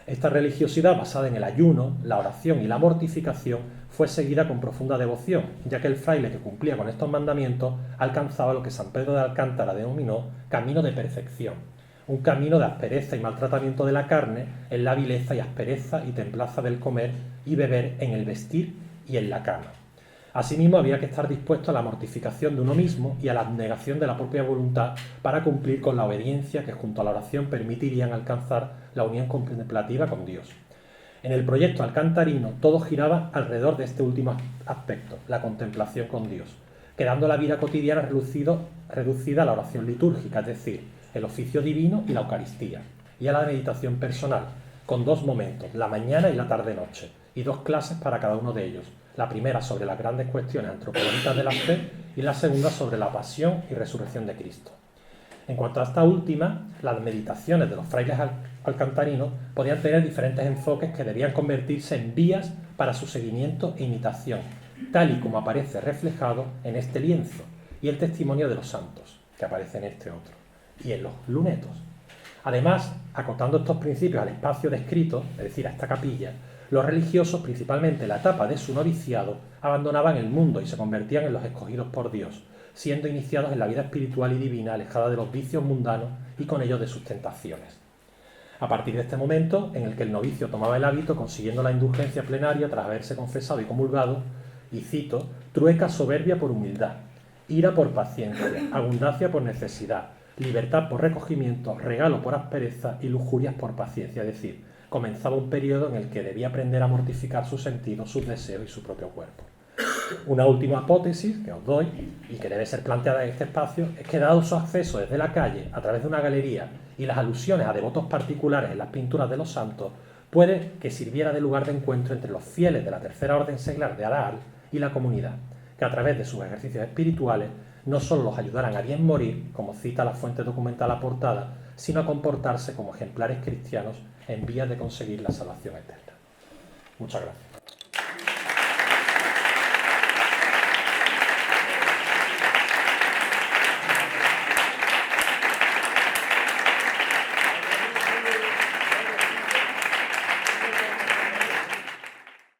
Esta religiosidad basada en el ayuno, la oración y la mortificación fue seguida con profunda devoción, ya que el fraile que cumplía con estos mandamientos alcanzaba lo que San Pedro de Alcántara denominó camino de perfección, un camino de aspereza y maltratamiento de la carne en la vileza y aspereza y templaza del comer y beber, en el vestir y en la cama. Asimismo, había que estar dispuesto a la mortificación de uno mismo y a la abnegación de la propia voluntad para cumplir con la obediencia que junto a la oración permitirían alcanzar la unión contemplativa con Dios. En el proyecto alcantarino todo giraba alrededor de este último aspecto, la contemplación con Dios, quedando la vida cotidiana reducida a la oración litúrgica, es decir, el oficio divino y la Eucaristía, y a la meditación personal, con dos momentos, la mañana y la tarde-noche, y dos clases para cada uno de ellos, la primera sobre las grandes cuestiones antropológicas de la fe y la segunda sobre la pasión y resurrección de Cristo. En cuanto a esta última, las meditaciones de los frailes alcantarinos podían tener diferentes enfoques que debían convertirse en vías para su seguimiento e imitación, tal y como aparece reflejado en este lienzo y el testimonio de los santos, que aparece en este otro, y en los lunetos. Además, acotando estos principios al espacio descrito, es decir, a esta capilla, los religiosos, principalmente en la etapa de su noviciado, abandonaban el mundo y se convertían en los escogidos por Dios, siendo iniciados en la vida espiritual y divina alejada de los vicios mundanos y con ellos de sus tentaciones. A partir de este momento, en el que el novicio tomaba el hábito consiguiendo la indulgencia plenaria tras haberse confesado y comulgado, y cito, trueca soberbia por humildad, ira por paciencia, abundancia por necesidad, libertad por recogimiento, regalo por aspereza y lujurias por paciencia, es decir, comenzaba un periodo en el que debía aprender a mortificar sus sentidos, sus deseos y su propio cuerpo. Una última hipótesis que os doy y que debe ser planteada en este espacio es que dado su acceso desde la calle a través de una galería y las alusiones a devotos particulares en las pinturas de los santos, puede que sirviera de lugar de encuentro entre los fieles de la tercera orden seglar de Aral y la comunidad, que a través de sus ejercicios espirituales no solo los ayudaran a bien morir, como cita la fuente documental aportada, sino a comportarse como ejemplares cristianos en vías de conseguir la salvación eterna. Muchas gracias.